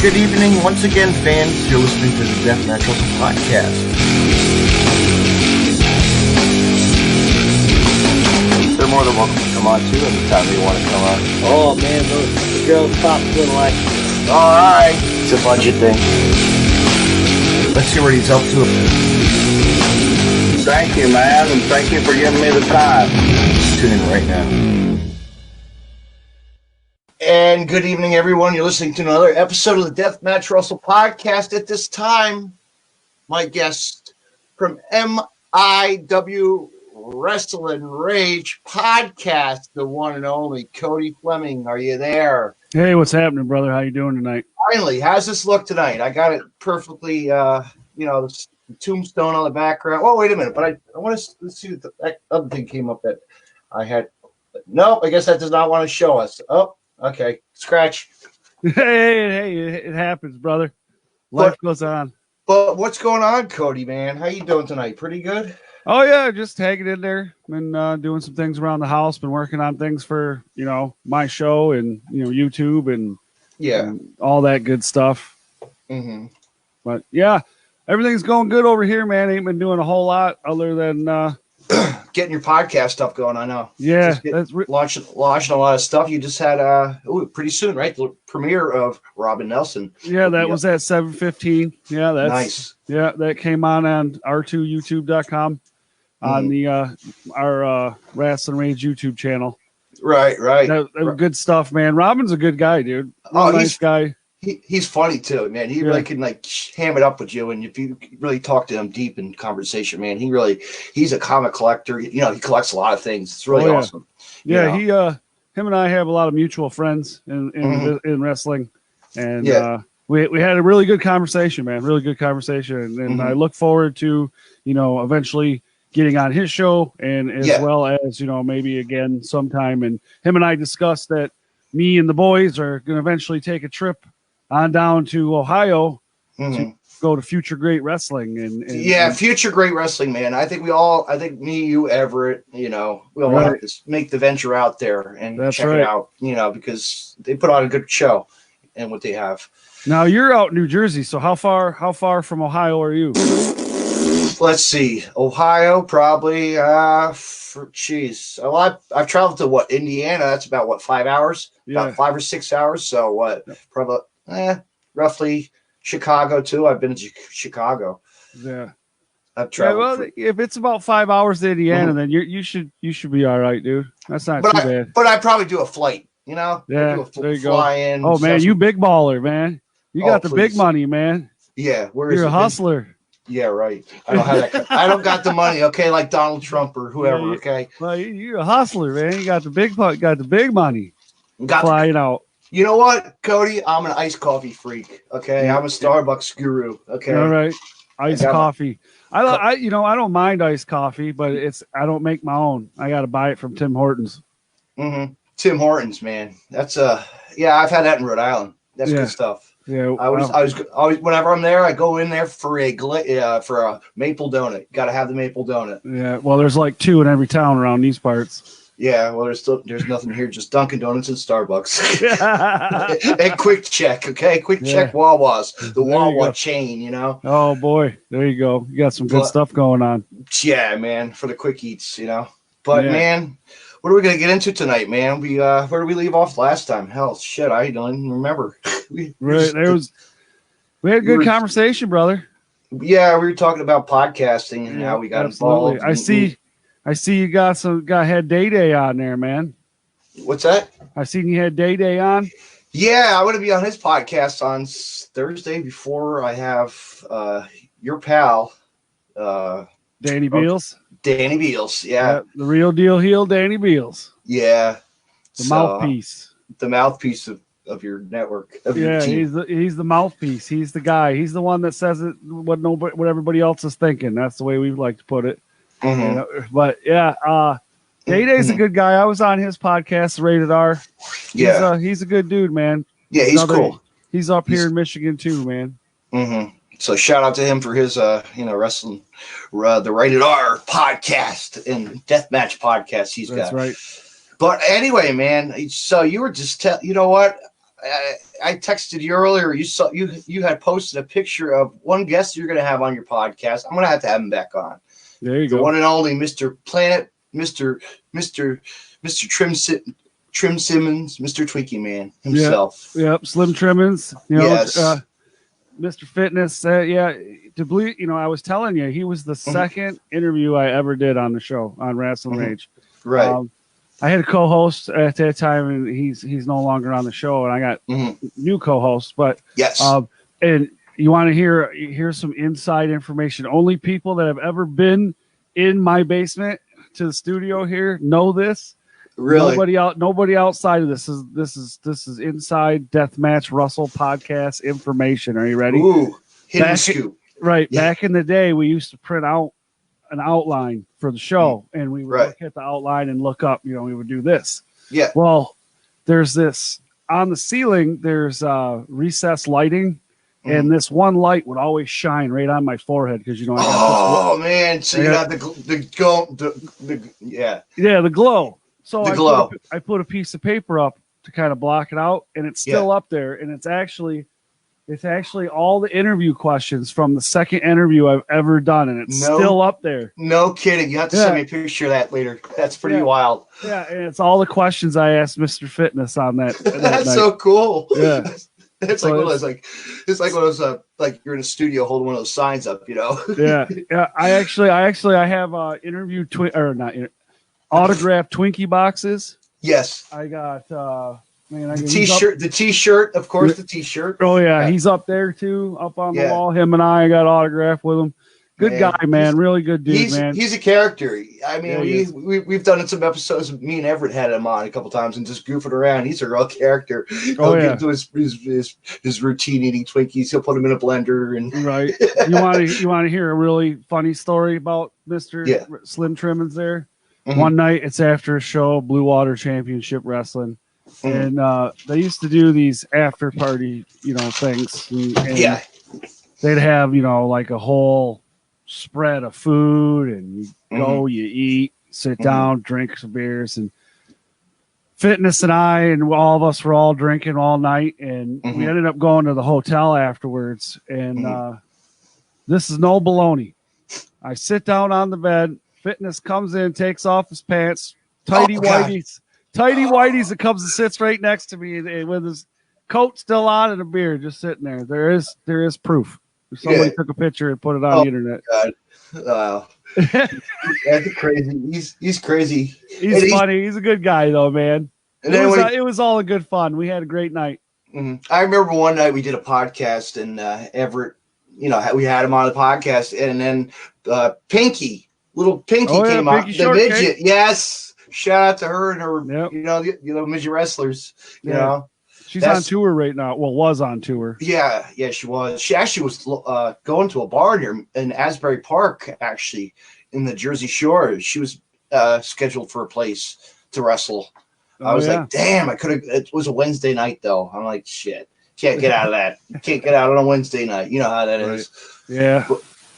good evening once again, fans. You're listening to the Deathmatch Wrestling Podcast. They're more than welcome to come on too anytime they want to come on. Oh man, those girls pop a little like. All right, it's a budget thing. Let's see what he's up to. Thank you, man, and thank you for giving me the time. Tune in right now. And good evening, everyone. You're listening to another episode of the Deathmatch Wrestle Podcast. At this time, my guest from M.I.WRasslinRage Podcast, the one and only Cody Fleming. Are you there? Hey, what's happening, brother? How you doing tonight? Finally, how's this look tonight? I got it perfectly, the tombstone on the background. Oh, wait a minute. But I want to see if that other thing came up that I had. Nope, I guess that does not want to show us. Oh. Okay, scratch. Hey, it happens, brother. Life goes on. But what's going on, Cody, man? How you doing tonight? Pretty good? Oh, yeah, just hanging in there. Been doing some things around the house. Been working on things for, my show and, YouTube and, and all that good stuff. Mm-hmm. But, yeah, everything's going good over here, man. Ain't been doing a whole lot other than... getting your podcast stuff going, I know. Yeah. Launching a lot of stuff. You just had, pretty soon, right? The premiere of Robin Nelson. Yeah, that was at 7:15. Yeah, that's nice. Yeah, that came on r2youtube.com on the our Wrestling Rage YouTube channel. Right. That was good stuff, man. Robin's a good guy, dude. Nice guy. He's funny too, man. He really can ham it up with you, and if you really talk to him deep in conversation, man, he's a comic collector. He collects a lot of things. It's really awesome. Yeah, him and I have a lot of mutual friends in wrestling, and we had a really good conversation, man. Really good conversation, and I look forward to eventually getting on his show, and as well as maybe again sometime. And him and I discussed that me and the boys are going to eventually take a trip on down to Ohio to go to Future Great Wrestling and Future Great Wrestling, man. I think me, you, Everett, we all want to make the venture out there and check it out, because they put on a good show and what they have. Now you're out in New Jersey, so how far from Ohio are you? Let's see, Ohio, probably. I've traveled to Indiana. That's about 5 hours, about 5 or 6 hours. So probably. Roughly Chicago too. I've been to Chicago. Yeah, I've traveled. If it's about 5 hours to Indiana, then you should be all right, dude. That's not too bad. But I'd probably do a flight. Yeah, there you go. In, oh man, you big baller, man. You got the big money, man. Yeah, you're a hustler. Yeah, right. I don't have that. I don't got the money. Okay, like Donald Trump or whoever. Okay. Well, you're a hustler, man. You got the big money. Flying out. You know what, Cody? I'm an iced coffee freak. Okay, I'm a Starbucks guru. Okay, all right, iced coffee. I don't mind iced coffee, but I don't make my own. I got to buy it from Tim Hortons. Mm-hmm. Tim Hortons, man. That's I've had that in Rhode Island. That's good stuff. Yeah, I was whenever I'm there, I go in there for a maple donut. Got to have the maple donut. Yeah, well, there's like 2 in every town around these parts. Yeah, well, there's nothing here, just Dunkin' Donuts and Starbucks. And Quick Check, okay? Quick Check Wawa's, the Wawa chain, Oh, boy. There you go. You got some good stuff going on. Yeah, man, for the quick eats, But, man, what are we going to get into tonight, man? Where did we leave off last time? Hell, shit, I don't even remember. We had a good conversation, brother. Yeah, we were talking about podcasting and how we got involved. I see you had Day on there, man. What's that? I seen you had Day on. Yeah, I'm going to be on his podcast on Thursday before I have your pal, Danny Beals. Danny Beals, yeah. The real deal heel, Danny Beals. Yeah. The mouthpiece. The mouthpiece of your network. Your team. he's the mouthpiece. He's the guy. He's the one that says it what everybody else is thinking. That's the way we like to put it. Mm-hmm. But Day-Day's a good guy. I was on his podcast, Rated R. Yeah, he's a good dude, man. Yeah, he's cool. He's up here in Michigan too, man. Mm-hmm. So shout out to him for his wrestling, the Rated R podcast and Deathmatch podcast he's got. That's right. But anyway, man. So you were just you know what? I texted you earlier. You had posted a picture of one guest you're going to have on your podcast. I'm going to have him back on. There you go. The one and only Mr. Planet, Mr. Trim Simmons, Mr. Twinkie Man himself. Yep. Slim Trimmins. Yes. Mr. Fitness. To believe, I was telling you, he was the second interview I ever did on the show on Wrestling Rage. Right. I had a co-host at that time, and he's no longer on the show, and I got new co-hosts. But yes, and you want to hear some inside information. Only people that have ever been in my basement to the studio here know this. Really, nobody outside of this is inside Deathmatch Russell podcast information. Are you ready? Ooh, hidden scoop. Right. Yeah. Back in the day, we used to print out an outline for the show, and we would look at the outline and look up, we would do this. Yeah. Well, there's this on the ceiling, there's recessed lighting, and this one light would always shine right on my forehead because I got this man. So you got the glow. So glow. I put a piece of paper up to kind of block it out, and it's still up there, and it's actually all the interview questions from the second interview I've ever done, and it's still up there. No kidding. You have to send me a picture of that later. That's pretty wild. Yeah, and it's all the questions I asked Mr. Fitness on that. That's night. So cool. Yeah. It's like one of those it's like one of those like you're in a studio holding one of those signs up, Yeah. I have interview autographed Twinkie boxes. Yes. I got the t-shirt, of course, the t-shirt. Oh yeah, he's up there too, up on the wall. Him and I got autographed with him. Good guy, man. Really good dude, man. He's a character. I mean, we've done some episodes. Me and Everett had him on a couple times and just goofing around. He's a real character. He'll get into his routine eating Twinkies. He'll put them in a blender and right. You want to hear a really funny story about Mr. Slim Trimmins there? One night, it's after a show, Blue Water Championship Wrestling. And they used to do these after party, things. And they'd have, like a whole spread of food, and you go, you eat, sit down, drink some beers, and Fitness and I and all of us were all drinking all night, and we ended up going to the hotel afterwards. And this is no baloney. I sit down on the bed. Fitness comes in, takes off his pants, tidy whities, that comes and sits right next to me with his coat still on and a beard just sitting there. There is proof. Somebody took a picture and put it on the internet. God. Wow. That's crazy. He's crazy. He's funny. He's a good guy though, man. It was all a good fun. We had a great night. I remember one night we did a podcast, and Everett, we had him on the podcast, and then little Pinky came on. The midget, yes. Shout out to her and her, midget wrestlers. You know, she's on tour right now. Well, was on tour. Yeah, she was. She actually was going to a bar near in Asbury Park, actually, in the Jersey Shore. She was scheduled for a place to wrestle. I was like, damn, I could have. It was a Wednesday night though. I'm like, shit, can't get out of that. Can't get out on a Wednesday night. You know how that is. Yeah.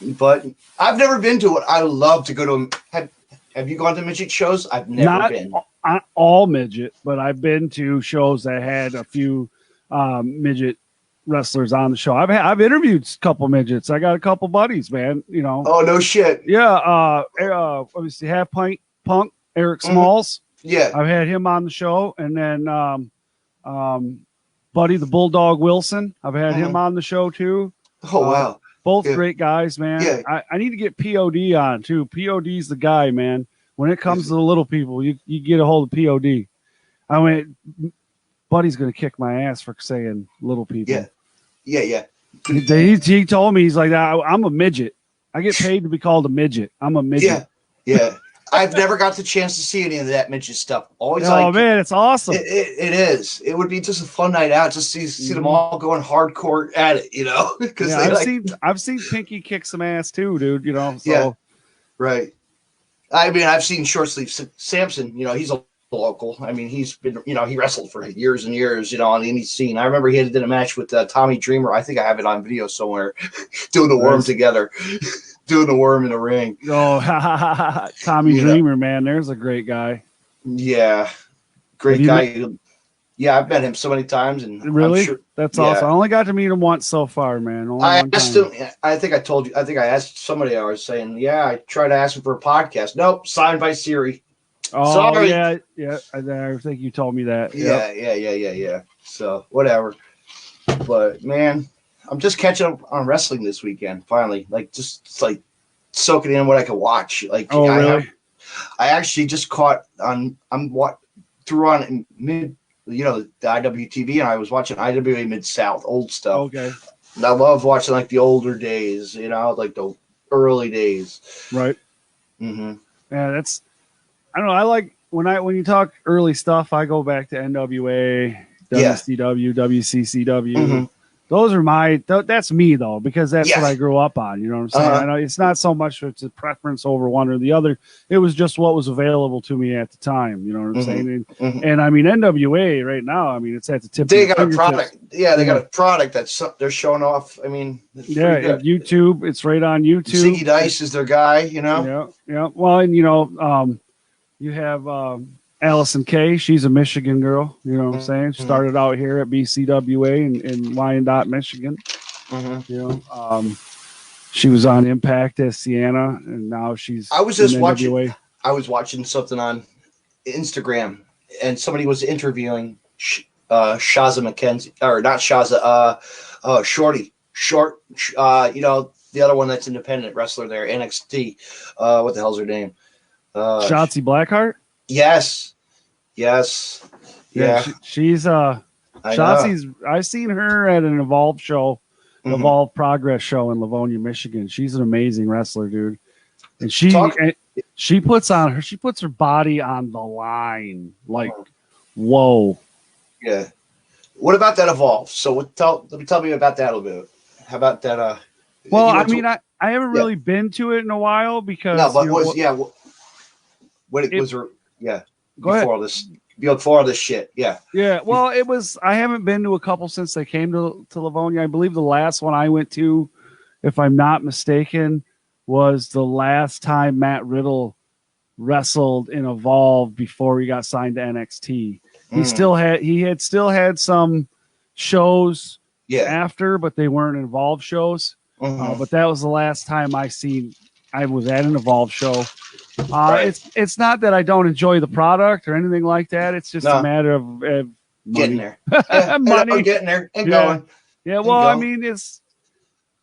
But I've never been to it. I love to go to them. Have you gone to midget shows? I've never been. Not all midget, but I've been to shows that had a few midget wrestlers on the show. I've interviewed a couple midgets. I got a couple buddies, man. Oh no shit. Yeah. Let me see. Half Pint Punk, Eric Smalls. Yeah. I've had him on the show, and then Buddy the Bulldog Wilson. I've had him on the show too. Oh wow. Both great guys, man. Yeah. I need to get POD on too. POD's the guy, man. When it comes to the little people, you get a hold of POD. I mean, Buddy's gonna kick my ass for saying little people. Yeah. He told me, he's like, I'm a midget. I get paid to be called a midget. I'm a midget. Yeah. I've never got the chance to see any of that midget stuff. Always man, it's awesome. It is. It would be just a fun night out. Just see them all going hardcore at it, Because I've seen Pinky kick some ass too, dude. So. Yeah, right. I mean, I've seen Short Sleeve Samson. He's a local. I mean, he's been, he wrestled for years and years, on the indie scene. I remember he did a match with Tommy Dreamer. I think I have it on video somewhere, doing the worm together. Doing the worm in the ring. Oh, Tommy Dreamer, man. There's a great guy. Yeah. Great guy. Yeah, I've met him so many times, and really, I'm sure, that's awesome. I only got to meet him once so far, man. Only I one asked time. him. I think I told you. I think I asked somebody. I was saying, yeah, I tried to ask him for a podcast. Nope, signed by Siri. Oh, sorry. Yeah. I think you told me that. Yeah. So whatever. But man, I'm just catching up on wrestling this weekend. Finally, like just like soaking in what I could watch. Like, oh, really? I actually just caught on. Threw on mid. You know, the IWTV, and I was watching IWA Mid South, old stuff. Okay. And I love watching like the older days, you know, like the early days. Right. Mm-hmm. Yeah, I don't know. I like when you talk early stuff, I go back to NWA, WCW, WCCW. Mm-hmm. Those are that's me though, because that's what I grew up on. You know what I'm saying? I know it's not so much it's a preference over one or the other. It was just what was available to me at the time. You know what I'm saying? And I mean, NWA right now, I mean, it's at the tip. They got a product. Yeah, they got a product they're showing off. I mean, YouTube. It's right on YouTube. Ziggy Dice is their guy. You know. Yeah. Well, and you know, you have. Allison Kay, she's a Michigan girl. You know what I'm saying? She started out here at BCWA in Wyandotte, Michigan. You know, she was on Impact as Sienna, and now she's. I was just watching. I was watching something on Instagram, and somebody was interviewing Shaza McKenzie, or not Shaza, Shorty, you know, the other one that's independent wrestler there, NXT. What the hell's her name? Shotzi Blackheart. Yes. Yeah. She's Shotzi's. I've seen her at an Evolve show, Evolve Progress show in Livonia, Michigan. She's an amazing wrestler, dude. And she puts her body on the line. Like, whoa. Yeah. What about that Evolve? So tell me about that a little bit. How about that? Well, I mean, I haven't really been to it in a while because before all this shit. Yeah. Yeah. Well, it was. I haven't been to a couple since they came to Livonia. I believe the last one I went to, if I'm not mistaken, was the last time Matt Riddle wrestled in Evolve before he got signed to NXT. He had still had some shows after, but they weren't Evolve shows. But that was the last time I was at an Evolve show. It's not that I don't enjoy the product or anything like that. It's just a matter of getting there. Money. Getting there and going. Yeah, well, I mean, it's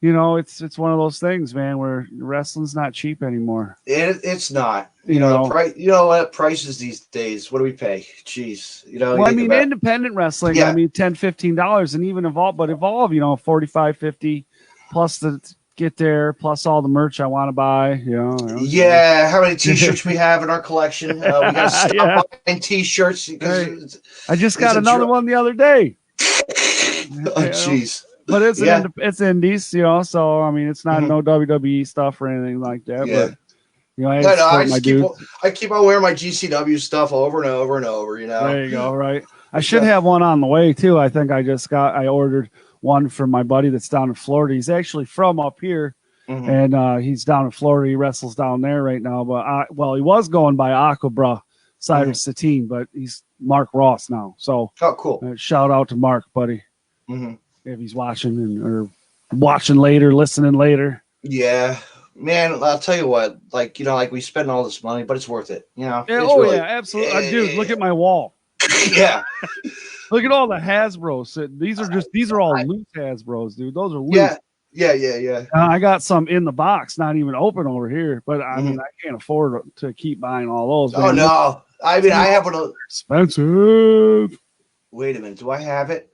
it's one of those things, man, where wrestling's not cheap anymore. It's not. You know what prices these days? What do we pay? Jeez. You know. Well, I mean, independent wrestling. I mean, $10-15, and even Evolve, but Evolve, $45, $50 plus the get there, plus all the merch I want to buy. Yeah, how many T-shirts we have in our collection? We got to stop buying T-shirts. I just got another one the other day. Jeez. But it's indies, so I mean, it's not no WWE stuff or anything like that. But I keep on wearing my GCW stuff over and over and over. There you go. Right. I should have one on the way too. I think I ordered one from my buddy that's down in Florida. He's actually from up here, and he's down in Florida. He wrestles down there right now. But he was going by Aquabra Cyrus Satine, but he's Mark Ross now. So cool. Shout out to Mark, buddy. If he's watching or watching later, listening later. Yeah, man, I'll tell you what, like we spend all this money, but it's worth it. Yeah, absolutely. Dude, look at my wall. Yeah. Look at all the Hasbros. These are all loose Hasbros, dude. Those are loose. Yeah. I got some in the box, not even open over here, but I mean, I can't afford to keep buying all those. Oh, no. I mean, I have one. Expensive. Wait a minute. Do I have it?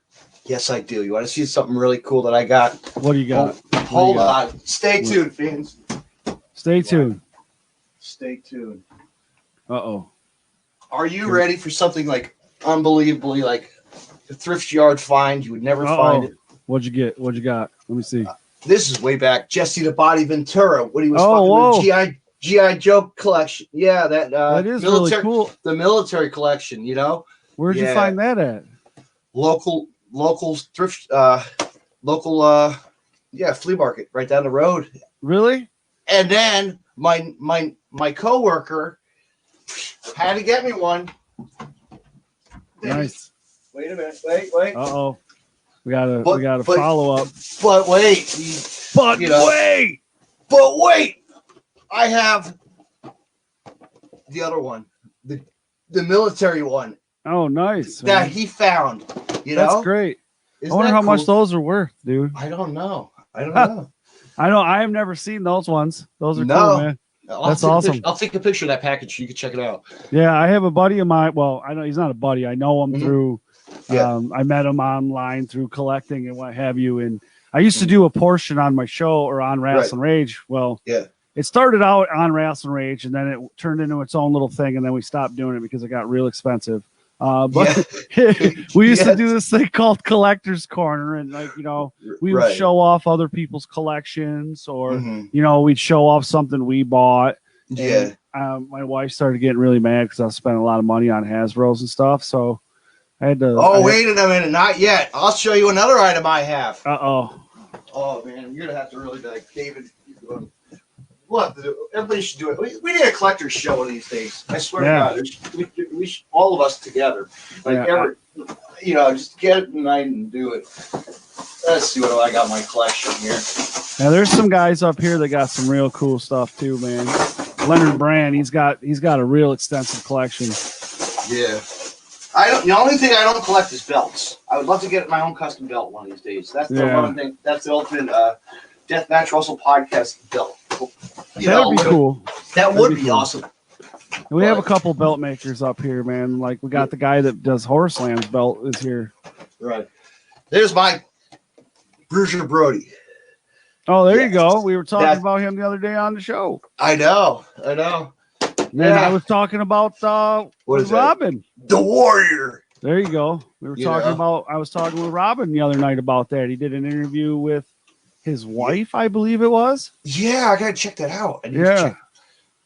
Yes, I do. You want to see something really cool that I got? What do you got? Hold on. Stay tuned, fans. Stay tuned. Uh-oh. Are you ready for something like unbelievably like a thrift yard find? You would never find it. What'd you get? What'd you got? Let me see. This is way back. Jesse the Body Ventura when he was fucking the GI Joe collection. Yeah, that is really cool. The military collection. Where'd you find that at? Local thrift, flea market right down the road. Really? And then my coworker had to get me one. Nice. Wait a minute. Wait. Uh-oh. We gotta follow up. But wait. But wait. I have the other one. The military one. Oh, nice. That man. he found. That's great. I wonder how much those are worth, dude. I don't know. I know. I have never seen those ones. Those are cool, man. That's awesome. I'll take a picture of that package. You can check it out. Yeah, I have a buddy of mine. Well, I know he's not a buddy. I know him through. I met him online through collecting and what have you. And I used to do a portion on my show or on Wrestling Rage. Well, it started out on Wrestling Rage, and then it turned into its own little thing, and then we stopped doing it because it got real expensive. But we used to do this thing called Collector's Corner, and we would show off other people's collections, or we'd show off something we bought. And, my wife started getting really mad because I was spending a lot of money on Hasbro's and stuff, so I had to. Wait a minute, not yet. I'll show you another item I have. Oh man, you're gonna have to really be like, David. What? Everybody should do it. We need a collector's show one of these days. I swear to God, we should, all of us together, just get it tonight and do it. Let's see what I got in my collection here. Now there's some guys up here that got some real cool stuff too, man. Leonard Brand, he's got a real extensive collection. Yeah. The only thing I don't collect is belts. I would love to get my own custom belt one of these days. That's the one thing. That's the ultimate Deathmatch Russell podcast belt. That'd be cool. That would be awesome. We have a couple belt makers up here, man. Like we got the guy that does Horse Land's belt is here. Right. There's my Bruiser Brody. Oh, there you go. We were talking about him the other day on the show. I know. Man, I was talking about Robin. The Warrior. There you go. We were talking about. I was talking with Robin the other night about that. He did an interview with his wife, I believe it was. Yeah, I gotta check that out.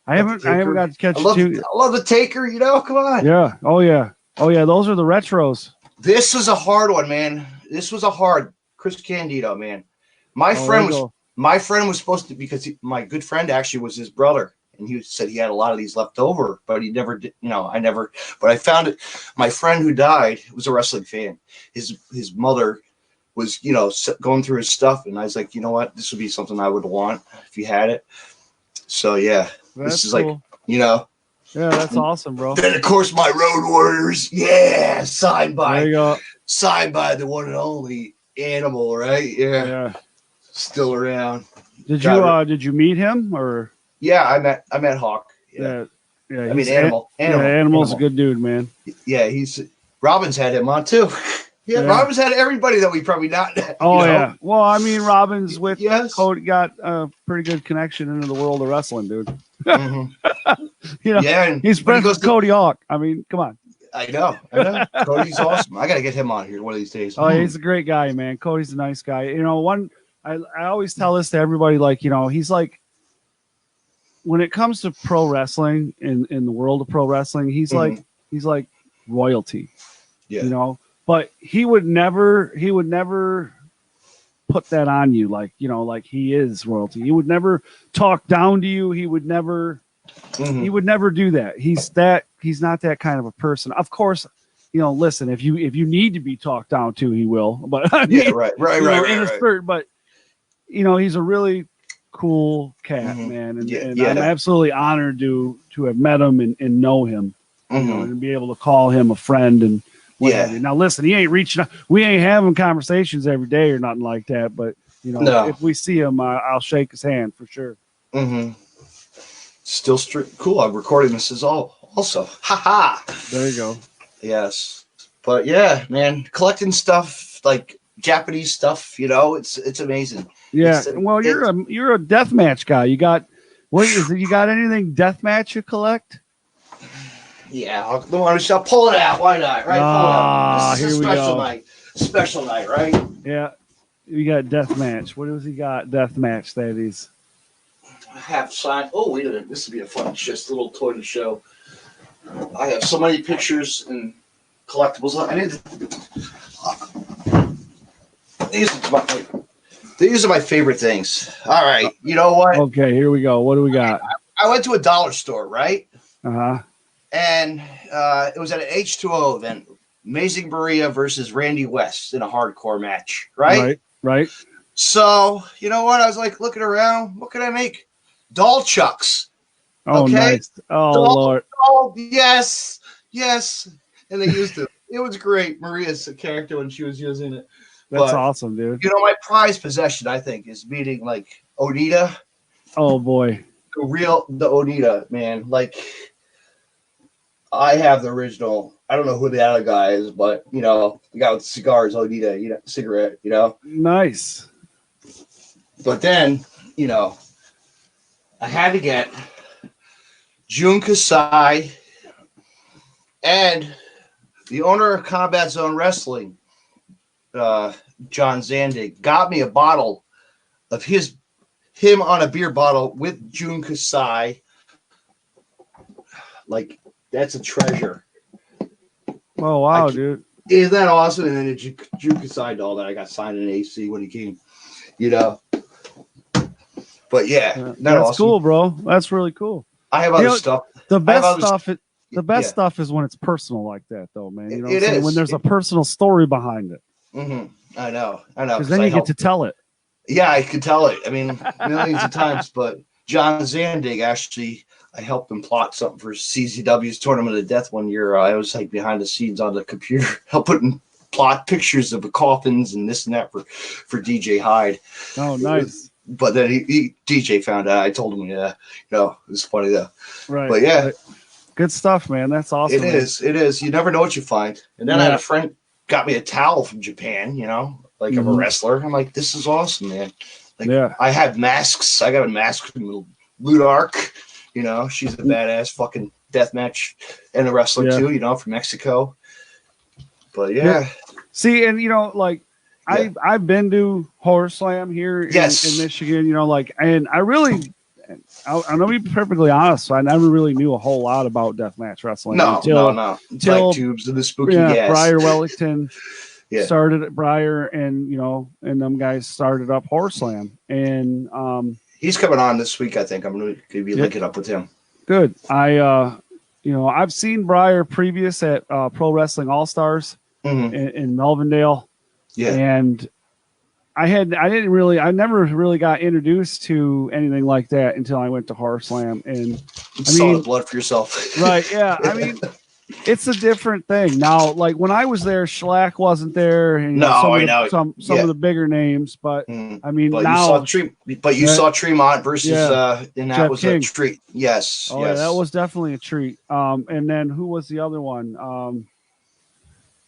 I haven't got to catch it too. I love the Taker. Come on. Yeah. Oh yeah. Those are the retros. This is a hard one, man. This was a hard Chris Candido, man. My friend was supposed to, because my good friend actually was his brother, and he said he had a lot of these left over, but he never did. But I found it. My friend who died was a wrestling fan. His mother was, going through his stuff, and I was like, you know what, this would be something I would want if you had it. So this is cool. Yeah, that's awesome, bro. Then of course my Road Warriors, signed by the one and only Animal, right? Yeah. Still around. Did you meet him or? Yeah, I met Hawk. Yeah. I mean Animal. Animal's a good dude, man. Yeah, Robin's had him on too. Yeah, Robin's had everybody that we probably not. Yeah. Well, I mean, Robin's with Cody, got a pretty good connection into the world of wrestling, dude. He's friends with Cody Hawk. I mean, come on. I know. Cody's awesome. I got to get him on here one of these days. Oh, he's a great guy, man. Cody's a nice guy. I always tell this to everybody, he's like, when it comes to pro wrestling in the world of pro wrestling, he's like royalty. Yeah. But he would never put that on you, like he is royalty. He would never talk down to you. He would never do that. He's not that kind of a person. Of course, listen, if you need to be talked down to, he will. But I mean, right. In a spirit, but he's a really cool cat, man, and I'm absolutely honored to have met him and know him, and be able to call him a friend and. Now listen, he ain't reaching out. We ain't having conversations every day or nothing like that. But if we see him, I'll shake his hand for sure. Still cool. I'm recording this as also. Ha. There you go. Yes, but yeah, man, collecting stuff like Japanese stuff. It's amazing. Yeah. You're a deathmatch guy. You got You got anything deathmatch you collect? Yeah, I'll pull it out. Why not? Right? Pull it out. This is a special night. Special night, right? Yeah. We got deathmatch. What does he got? Deathmatch, that is. I have signed. Oh, wait a minute. This would be a fun just little toy to show. I have so many pictures and collectibles. These are my favorite things. All right. You know what? Okay, here we go. What do we got? I went to a dollar store, right? Uh-huh. And it was at an H2O event, Amazing Maria versus Randy West in a hardcore match, right? Right. So, you know what? I was like looking around. What can I make? Doll chucks. Oh, okay? Nice. Oh, Lord. Yes. And they used it. It was great. Maria's character when she was using it. That's awesome, dude. You know, my prized possession, I think, is meeting like Onita. Oh, boy. The Onita, man. Like, I have the original. I don't know who the other guy is, but, you know, the guy with the cigars, Onita, you know, cigarette, you know? Nice. But then, you know, I had to get Jun Kasai and the owner of Combat Zone Wrestling, John Zandig, got me a bottle of him on a beer bottle with Jun Kasai. Like, that's a treasure. Oh, wow, dude. Isn't that awesome? And then the Jun Kasai doll that I got signed in AC when he came, you know. But yeah, that's awesome? Cool, bro. That's really cool. I have other stuff. The best stuff is when it's personal like that, though, man. You know, it is when there's a personal story behind it. Mm-hmm. I know. Because then you get to tell it. Yeah, I could tell it. I mean, millions of times. But John Zandig, actually, I helped him plot something for CZW's Tournament of Death one year. I was like behind the scenes on the computer, helping plot pictures of the coffins and this and that for DJ Hyde. Oh, nice. But then DJ found out. I told him, yeah, you know, it was funny though. Right. But yeah. Good stuff, man. That's awesome. It is. You never know what you find. And then I had a friend got me a towel from Japan, you know, like of a wrestler. I'm like, this is awesome, man. Like, I had masks. I got a mask from Ludark. You know, she's a badass fucking deathmatch and a wrestler too, you know, from Mexico. But See, and you know, like I've been to Horror Slam here in Michigan, you know, like, and I'm gonna be perfectly honest. So I never really knew a whole lot about deathmatch wrestling until Black Tubes and the spooky gas. Briar Wellington started at Briar, and you know, and them guys started up Horror Slam, and he's coming on this week. I think I'm gonna be linking up with him. Good. You know, I've seen Briar previous at Pro Wrestling All Stars in Melvindale. Yeah, and I never really got introduced to anything like that until I went to Horror Slam, and saw the blood for yourself. Right? Yeah. I mean, it's a different thing now. Like when I was there, Schlack wasn't there, and some of the bigger names, but I mean, now you saw Tremont versus and that Jeff was King. A treat. Yes, yeah, that was definitely a treat. And then who was the other one?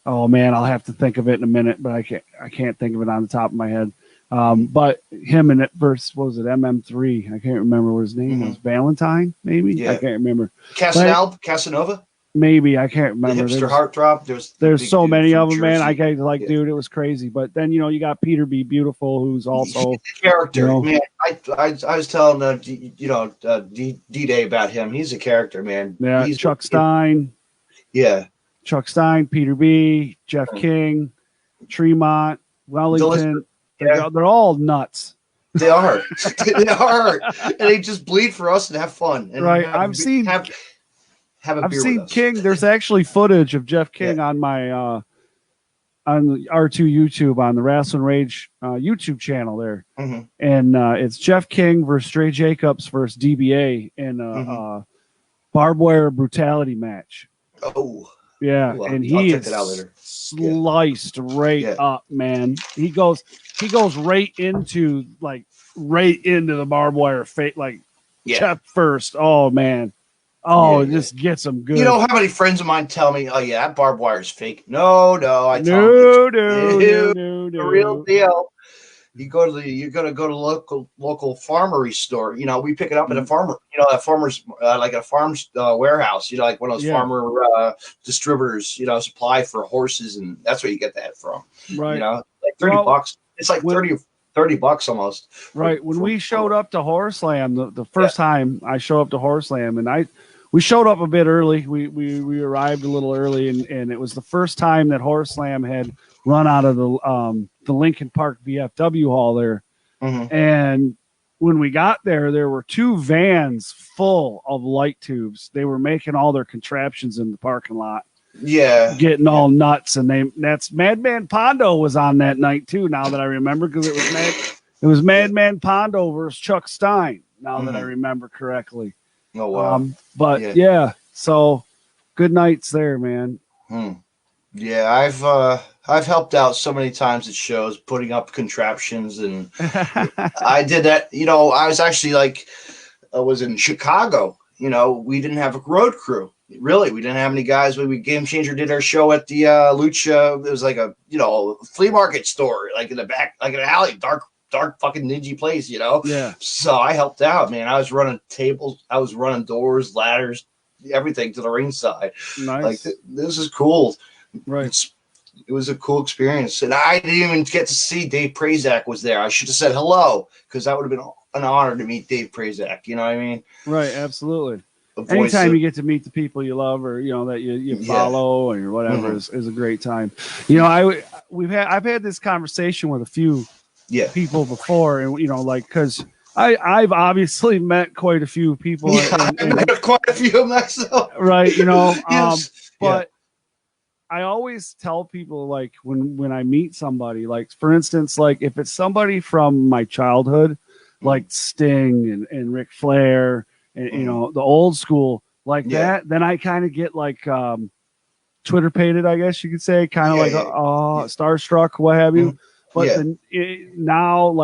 Oh man, I'll have to think of it in a minute, but I can't think of it on the top of my head. But him and it versus, what was it, MM3? I can't remember what his name was. Valentine, maybe? Yeah. I can't remember. Casanova? Maybe, I can't remember. The hipster heartdrap. There's so many of them, man. I get dude, it was crazy. But then, you know, you got Peter B. Beautiful, who's also character. You know, man, I was telling D-Day about him. He's a character, man. Yeah, Chuck Stein. Yeah. Chuck Stein, Peter B., Jeff King, Tremont, Wellington. They're all nuts. They are. They are. And they just bleed for us and have fun. And right. I've seen King. There's actually footage of Jeff King on my on R2 YouTube, on the Wrestling Rage YouTube channel there. And it's Jeff King versus Stray Jacobs versus DBA in a barbed wire brutality match. Oh. Yeah, and he is sliced up, man. He goes right into the barbed wire chest first. Oh man. Oh, it just gets him good. You know how many friends of mine tell me, "Oh yeah, that barbed wire is fake." No, I tell them, the real deal. You're gonna go to local farmery store. You know, we pick it up at a farmer. You know, at farmer's like a farm's warehouse. You know, like one of those farmer distributors. You know, supply for horses, and that's where you get that from. Right. You know, like $30. It's like $30 almost. Right. When we showed up to Horror Slam, the first time I showed up to Horror Slam, and we showed up a bit early. We arrived a little early, and it was the first time that Horror Slam had run out of the Lincoln Park VFW hall there. And when we got there were two vans full of light tubes. They were making all their contraptions in the parking lot. getting all nuts. And that's Madman Pondo was on that night too. Now that I remember, because it was Madman Pondo versus Chuck Stein. Now that I remember correctly. Oh wow! But yeah, so good nights there, man. Yeah, I've helped out so many times at shows, putting up contraptions, and I did that. I was actually I was in Chicago. We didn't have a road crew. Really, we didn't have any guys. When we Game Changer did our show at the Lucha, it was like a flea market store, like in the back, like an alley, dark fucking dingy place. Yeah. So I helped out, man. I was running tables, I was running doors, ladders, everything to the ringside. Nice. This is cool. Right. It was a cool experience, and I didn't even get to see Dave Prazak was there. I should have said hello, because that would have been an honor to meet Dave Prazak. You know what I mean? Right. Absolutely. Anytime you get to meet the people you love, or that you follow, or whatever, is a great time. I've had this conversation with a few people before, and because I've obviously met quite a few people. I met quite a few myself. Right. Yes. But I always tell people, when I meet somebody, for instance, if it's somebody from my childhood, like Sting and Ric Flair, and the old school that, then I kind of get Twitter pated, I guess you could say, kind of starstruck, what have you. But now,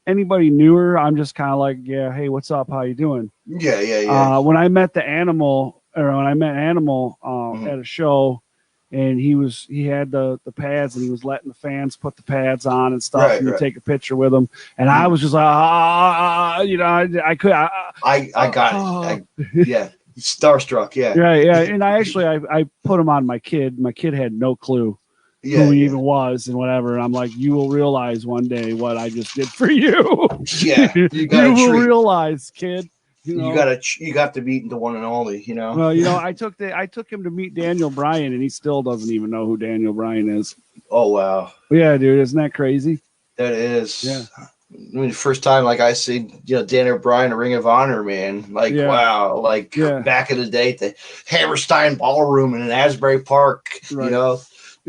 anybody newer, I'm just kind of hey, what's up? How you doing? Yeah. When I met Animal at a show, and he had the pads, and he was letting the fans put the pads on and stuff, and take a picture with them. And I was just I got it. Starstruck. Yeah. And I put him on my kid. My kid had no clue who he even was and whatever. And I'm like, you will realize one day what I just did for you. Yeah. You will realize, kid. You got to meet the one and only. Well, I took him to meet Daniel Bryan, and he still doesn't even know who Daniel Bryan is. Oh wow. Yeah, dude, isn't that crazy? That is. Yeah. I mean, the first time I see Daniel Bryan, a Ring of Honor, man, wow, back in the day, the Hammerstein Ballroom in Asbury Park, right.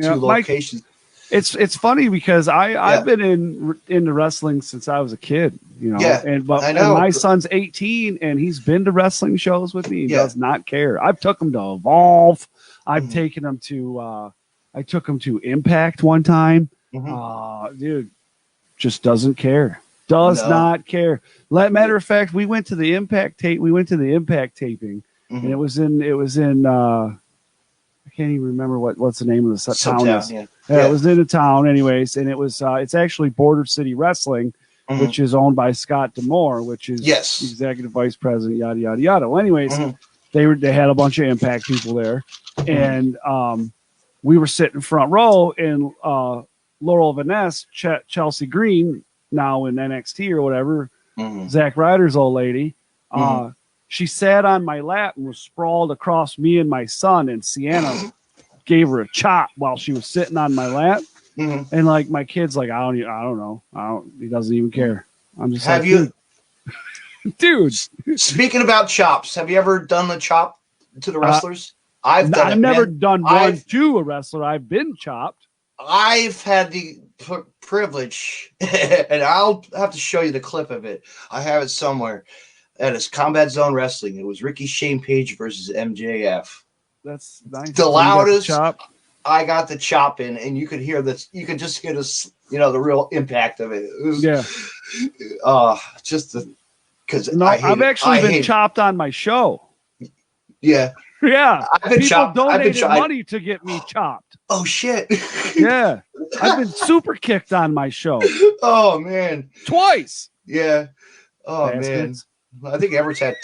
Two locations. It's funny because I've been into wrestling since I was a kid, and my son's 18 and he's been to wrestling shows with me. He does not care. I've took him to Evolve. I've taken him to I took him to Impact one time. Dude, just doesn't care. Not care. Matter of fact, we went to the Impact taping, and it was in I can't even remember what's the name of the town is. It was in a town anyways, and it was it's actually Border City Wrestling, which is owned by Scott D'Amore, which is executive vice president, yada yada yada. Well, anyways, they had a bunch of Impact people there, and we were sitting front row, and Laurel Vaness, Chelsea Green, now in NXT or whatever, Zack Ryder's old lady, she sat on my lap and was sprawled across me and my son, and Sienna gave her a chop while she was sitting on my lap. And my kid's I don't know. He doesn't even care. I'm just dude. Speaking about chops, have you ever done the chop to the wrestlers? I've never done one to a wrestler. I've been chopped. I've had the privilege, and I'll have to show you the clip of it. I have it somewhere. At his Combat Zone Wrestling, it was Ricky Shane Page versus MJF. That's nice. The loudest chop. I got the chop in, and you could hear this. You could just hear this. The real impact of it. It was, because I've actually been chopped on my show. Yeah. I've been chopped. Donated money to get me chopped. Oh shit. Yeah, I've been super kicked on my show. Oh man, twice. Yeah. Oh man. I think Everett's had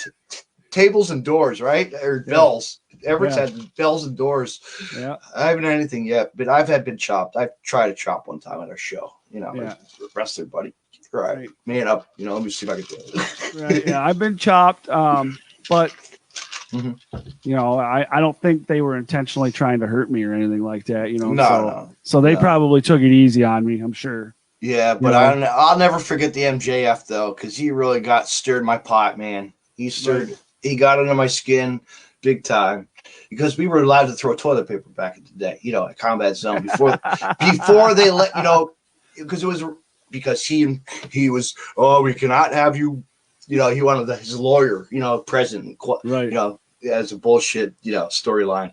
tables and doors, right? Or bells. Everett's had bells and doors. Yeah. I haven't had anything yet, but I've been chopped. I tried to chop one time at our show. Wrestler buddy. Right. Man up. Let me see if I can do it. Right. Yeah, I've been chopped. But I don't think they were intentionally trying to hurt me or anything like that. No. So they probably took it easy on me, I'm sure. Yeah, but I'll never forget the MJF though, because he really stirred my pot, man. He got under my skin. big time, because we were allowed to throw toilet paper back in the day, at Combat Zone before they let, because he was, oh, we cannot have you, he wanted his lawyer, present, right, as a bullshit, storyline.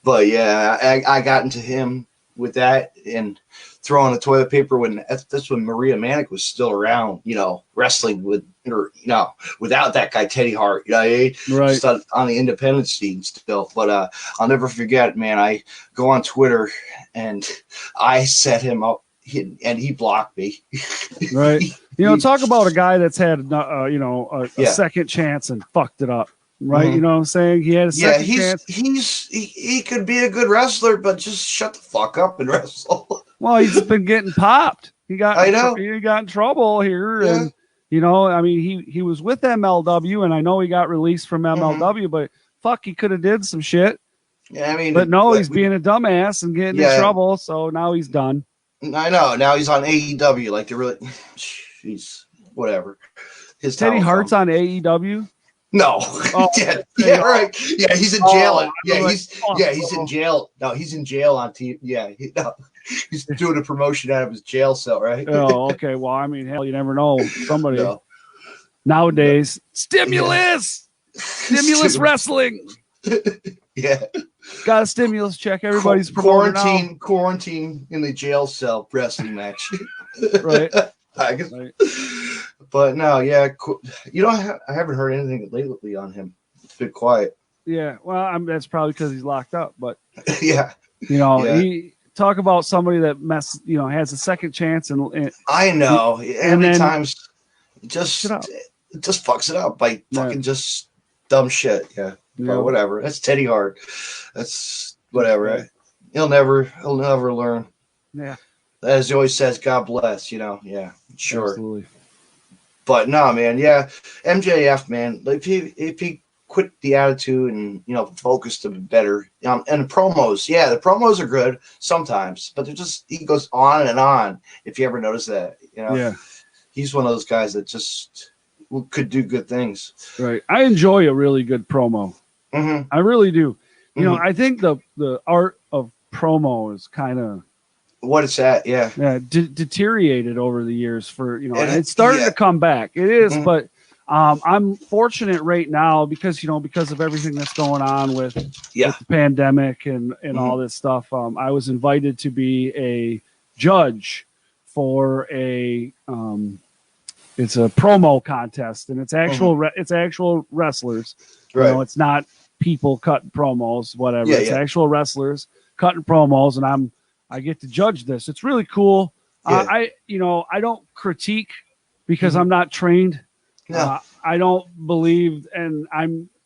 But yeah, I got into him with that and throwing the toilet paper that's when Maria Manic was still around, wrestling with her, without that guy Teddy Hart, right? Just on the independent scene still. But I'll never forget, man. I go on Twitter and I set him up, and he blocked me. Right. Talk about a guy that's had a second chance and fucked it up. Right, Mm-hmm. You know what I'm saying? He had a second chance. He could be a good wrestler, but just shut the fuck up and wrestle. Well, he's been getting popped. He got in trouble here, and he was with MLW, and I know he got released from MLW, but fuck, he could have did some shit. Yeah, but no, he's being a dumbass and getting in trouble, so now he's done. I know. Now he's on AEW, like they're really, jeez, whatever. His Teddy Hart's on AEW. No. Right. Yeah, he's in jail. He's in jail. No, he's in jail on TV. Yeah, he's doing a promotion out of his jail cell, right? Oh, okay. Well, I mean, hell, you never know. Somebody nowadays, stimulus wrestling. Yeah, got a stimulus check. Everybody's quarantine in the jail cell wrestling match. Right. I guess. Right. But no, yeah, I haven't heard anything lately on him. It's been quiet. Yeah, well, that's probably because he's locked up. But yeah, he talk about somebody that has a second chance, and I know, and then times just fucks it up by fucking just dumb shit. Yeah, but whatever. That's Teddy Hart. That's whatever. Right? He'll never learn. Yeah. As he always says, God bless, Yeah, sure. Absolutely. But no, man, yeah. MJF, man, if he quit the attitude and, focused a bit better. And the promos, the promos are good sometimes, but he goes on and on, if you ever notice that, Yeah. He's one of those guys that just could do good things. Right. I enjoy a really good promo. Mm-hmm. I really do. I think the art of promo is kind of what it's at, deteriorated over the years for and it's starting to come back. It is, but I'm fortunate right now because of everything that's going on with the pandemic and all this stuff. I was invited to be a judge for it's a promo contest, and it's actual it's actual wrestlers. Right. It's not people cutting promos, whatever. It's actual wrestlers cutting promos, and I get to judge this. It's really cool. I don't critique because I'm not trained. No. I don't believe, and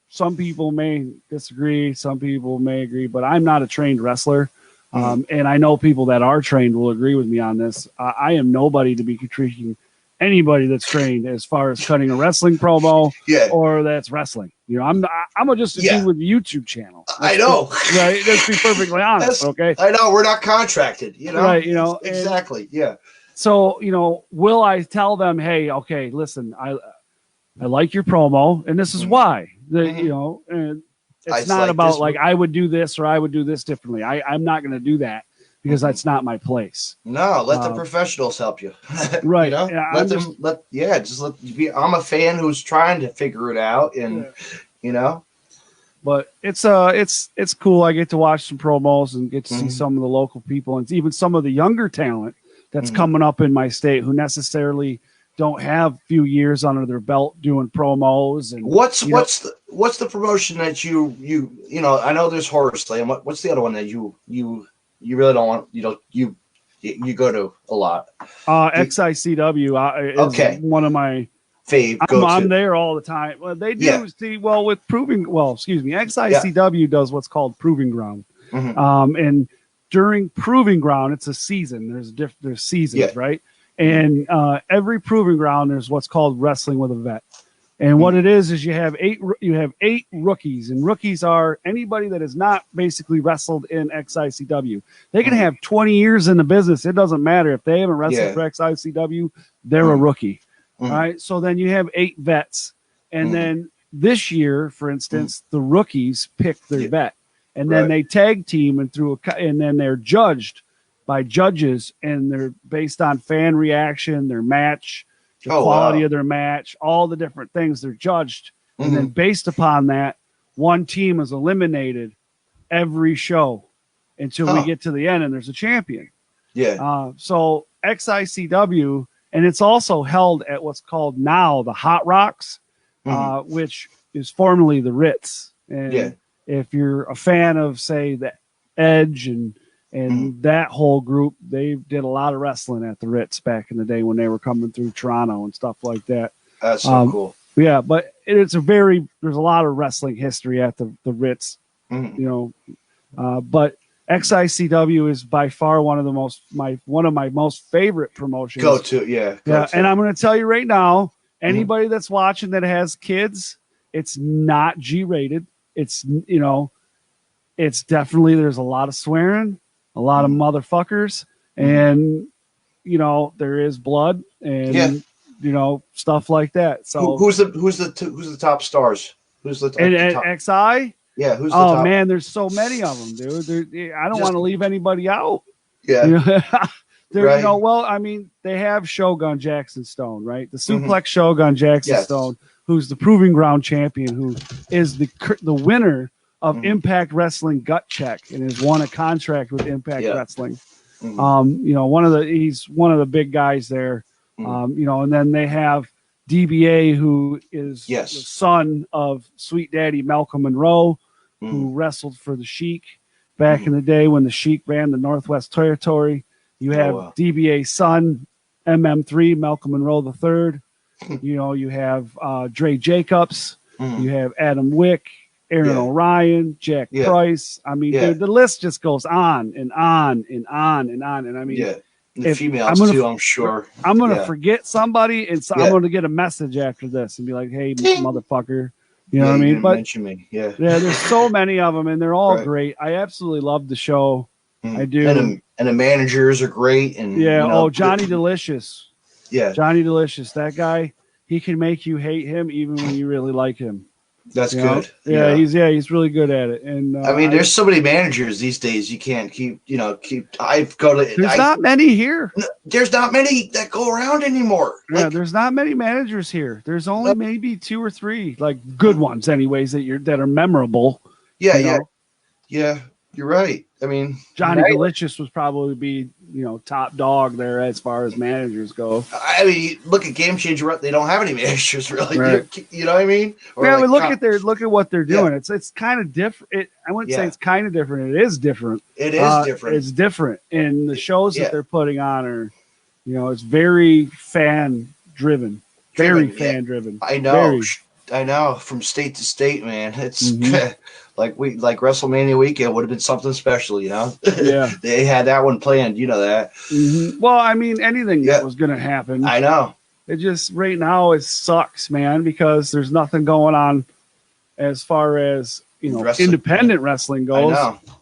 some people may disagree, some people may agree, but I'm not a trained wrestler. And I know people that are trained will agree with me on this. I am nobody to be critiquing anybody that's trained as far as cutting a wrestling promo or that's wrestling. I'm just a dude with a YouTube channel. I know. Right? Let's be perfectly honest. Okay. I know we're not contracted, Right. Exactly. Yeah. So, will I tell them, hey, okay, listen, I like your promo, and this is why. And it's not about I would do this or I would do this differently. I'm not going to do that because that's not my place. No, let the professionals help you. Right. Just I'm a fan who's trying to figure it out, and But it's cool. I get to watch some promos and get to see some of the local people and even some of the younger talent that's coming up in my state who necessarily don't have few years under their belt doing promos. And what's the promotion that you I know there's Horror Slam. What's the other one that you really don't want, you go to a lot? XICW is one of my fave. I'm there all the time. Well, they do with Proving. Well, excuse me. XICW does what's called Proving Ground. And during Proving Ground, it's a season. There's seasons, right? And every Proving Ground, there's what's called Wrestling with a Vet. And what it is you have eight rookies, and rookies are anybody that has not basically wrestled in XICW. They can have 20 years in the business. It doesn't matter if they haven't wrestled for XICW, they're a rookie. All right. So then you have 8 vets, and then this year, for instance, the rookies pick their vet, and then they tag team and and then they're judged by judges, and they're based on fan reaction, their match, the quality of their match, all the different things they're judged. And then based upon that, one team is eliminated every show until we get to the end and there's a champion. Yeah. So XICW, and it's also held at what's called now the Hot Rocks, which is formerly the Ritz. And if you're a fan of, say, the Edge and that whole group, they did a lot of wrestling at the Ritz back in the day when they were coming through Toronto and stuff like that. That's so cool. Yeah, but there's a lot of wrestling history at the Ritz, you know. But XICW is by far one of my most favorite promotions. Go to. And I'm going to tell you right now, anybody that's watching that has kids, it's not G-rated. It's, you know, it's definitely, there's a lot of swearing, a lot of motherfuckers, and, you know, there is blood and, you know, stuff like that. So who's the top stars? Who's the top? And XI? Yeah, who's the top? Oh man, there's so many of them, dude. I don't want to leave anybody out. Yeah. You know? You know, well, I mean, they have Shogun Jackson Stone, right? The Suplex Shogun Jackson Stone, who's the Proving Ground champion, who is the winner of Impact Wrestling Gut Check and has won a contract with Impact Wrestling. You know, he's one of the big guys there. You know, and then they have DBA, who is the son of Sweet Daddy Malcolm Monroe, who wrestled for the Sheik back in the day when the Sheik ran the Northwest Territory. You have DBA's son, MM3, Malcolm Monroe III. You know, you have Dre Jacobs. You have Adam Wick, Aaron O'Ryan, Jack Price. I mean, dude, the list just goes on and on and on and on. And I mean, the females too, I'm sure. I'm going to forget somebody, and so I'm going to get a message after this and be like, hey, motherfucker. You know what I mean? But mention me. Yeah, there's so many of them, and they're all great. I absolutely love the show. I do. And the managers are great. And you know, Johnny Delicious. Yeah. Johnny Delicious. That guy, he can make you hate him even when you really like him. That's good. Yeah, he's really good at it. And I mean, there's so many managers these days. You can't keep. There's not many here. There's not many that go around anymore. Yeah, there's not many managers here. There's only maybe 2 or 3, like good ones, anyways, that are memorable. Yeah. You're right. I mean, Johnny Delicious was probably top dog there as far as managers go. I mean, look at Game Changer. They don't have any managers really. Right. You know what I mean? Or look at what they're doing. Yeah. It's kind of different. I wouldn't say it's kind of different. It is different. It is different. It's different, and the shows that they're putting on are, it's very fan driven. Very fan driven. I know. I know. From state to state, man. It's like WrestleMania weekend would have been something special, Yeah. They had that one planned, you know that. Well, I mean, anything that was going to happen. I know. It just right now it sucks, man, because there's nothing going on as far as independent wrestling goes.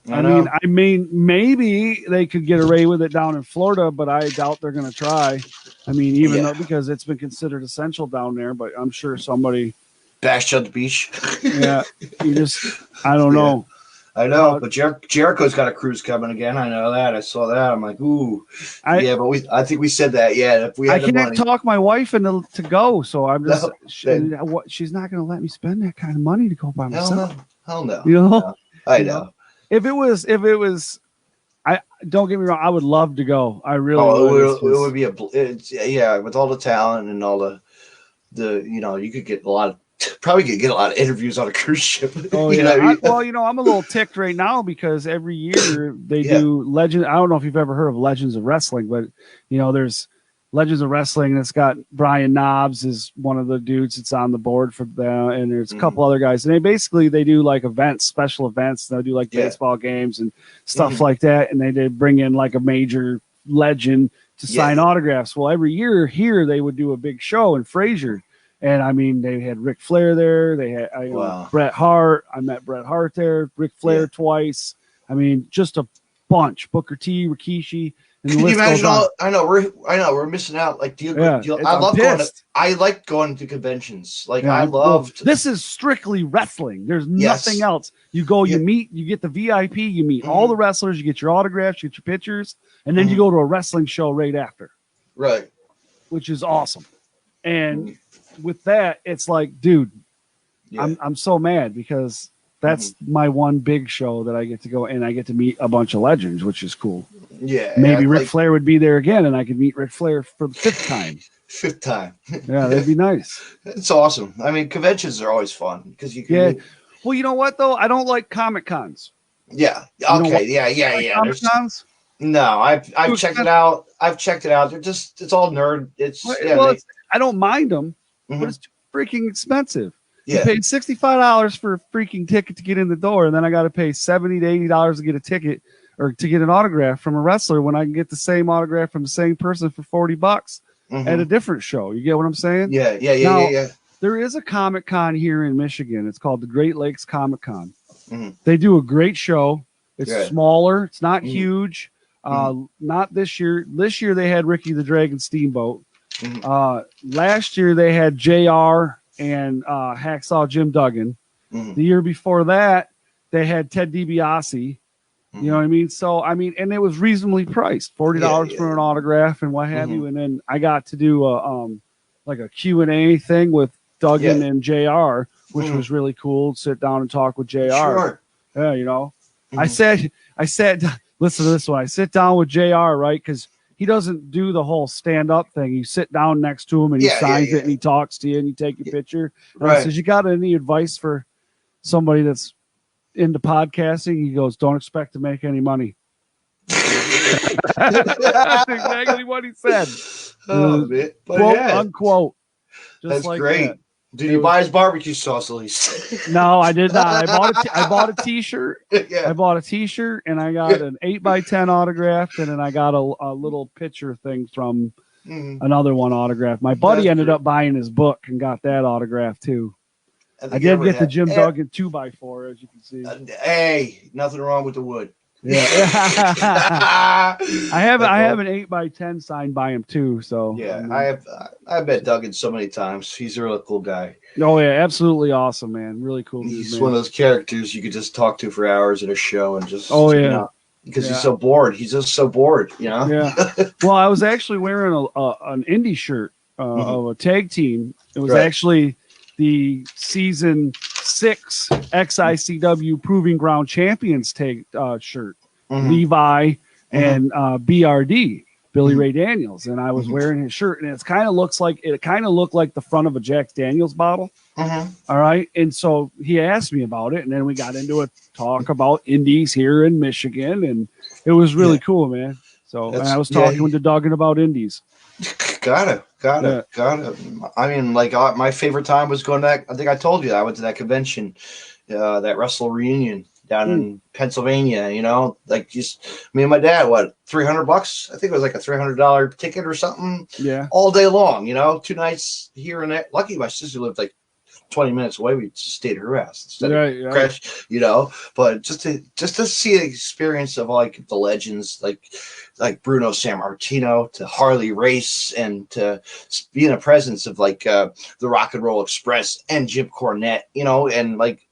I mean, maybe they could get away with it down in Florida, but I doubt they're going to try. I mean, even though because it's been considered essential down there, but I'm sure somebody. Bashed on the beach. I don't know. I know, but Jericho's got a cruise coming again. I know that. I saw that. I'm like, ooh, but I think we said that. Yeah, if we had I can't talk my wife into to go, so I'm just she's not going to let me spend that kind of money to go by myself. Hell no. No. I know. If it was, I don't get me wrong. I would love to go. I really would. It would be with all the talent and all the you could get probably could get a lot of interviews on a cruise ship. Oh yeah. I'm a little ticked right now because every year they do Legend. I don't know if you've ever heard of Legends of Wrestling, but there's Legends of Wrestling that's got Brian Knobs is one of the dudes that's on the board for them, and there's a couple other guys. And they do like events, special events. They'll do like baseball games and stuff like that, and they bring in like a major legend to sign autographs. Well, every year here they would do a big show in Fraser. And I mean, they had Ric Flair there. They had Bret Hart. I met Bret Hart there. Ric Flair twice. I mean, just a bunch. Booker T, Rikishi. And can you imagine all? I know we're missing out. Like, I love going. I like going to conventions. Like, I loved. This is strictly wrestling. There's nothing else. You go, you meet, you get the VIP, you meet all the wrestlers, you get your autographs, you get your pictures, and then you go to a wrestling show right after. Right. Which is awesome. And with that, it's like, dude, I'm so mad because that's my one big show that I get to go and I get to meet a bunch of legends, which is cool. Yeah. Maybe Ric Flair would be there again and I could meet Ric Flair for the fifth time. Yeah, that'd be nice. It's awesome. I mean, conventions are always fun because you can. Yeah. Well, you know what though? I don't like Comic Cons. Yeah. Okay. Yeah. Comic Cons? No, I've checked it out. They're just, it's all nerd. I don't mind them, but it's too freaking expensive. Yeah. You paid $65 for a freaking ticket to get in the door, and then I got to pay $70 to $80 to get a ticket or to get an autograph from a wrestler when I can get the same autograph from the same person for $40 at a different show. You get what I'm saying? Yeah. There is a Comic Con here in Michigan. It's called the Great Lakes Comic Con. They do a great show. It's smaller. It's not huge. Not this year. This year they had Ricky the Dragon Steamboat. Last year they had JR and Hacksaw Jim Duggan. The year before that they had Ted DiBiase. You know what I mean? So I mean, and it was reasonably priced, $40 for an autograph and what have you. And then I got to do a Q&A thing with Duggan and JR, which was really cool. Sit down and talk with JR. Sure. Yeah, you know. I said, listen to this one. I sit down with JR, right? Because he doesn't do the whole stand-up thing. You sit down next to him and he signs it and he talks to you and you take your picture. And I says, you got any advice for somebody that's into podcasting? He goes, don't expect to make any money. That's exactly what he said. Quote, unquote. Just that's like great. that. Did you buy his barbecue sauce at least? No, I did not. I bought a T-shirt. I bought a T-shirt and I got an 8x10 autographed, and then I got a little picture thing from another one autographed. My buddy ended up buying his book and got that autograph too. I did get the Jim Duggan 2x4, as you can see. Hey, nothing wrong with the wood. Yeah, I have an 8x10 signed by him too. So I've met Duggan so many times. He's a really cool guy. Oh yeah, absolutely awesome, man. Really cool. He's one of those characters you could just talk to for hours at a show and just because he's so bored. He's just so bored, you know. Yeah. Well, I was actually wearing an indie shirt of a tag team. It was actually the season 6 XICW Proving Ground Champions tag shirt. Levi and BRD, Billy Ray Daniels, and I was wearing his shirt, and it kind of looked like the front of a Jack Daniels bottle. All right, and so he asked me about it, and then we got into a talk about indies here in Michigan, and it was really cool, man. So and I was talking to Duggan about indies. Got it. I mean, like my favorite time was going back. I think I told you I went to that convention, that Wrestle Reunion down in Pennsylvania. You know, like just me and my dad. What, $300? I think it was like a $300 ticket or something. Yeah, all day long. You know, 2 nights here and there. Lucky my sister lived like 20 minutes away. We just stayed at her house instead of crash. You know, but just to see the experience of like the legends, like Bruno Sammartino to Harley Race, and to be in the presence of like the Rock and Roll Express and Jim Cornette, you know, and like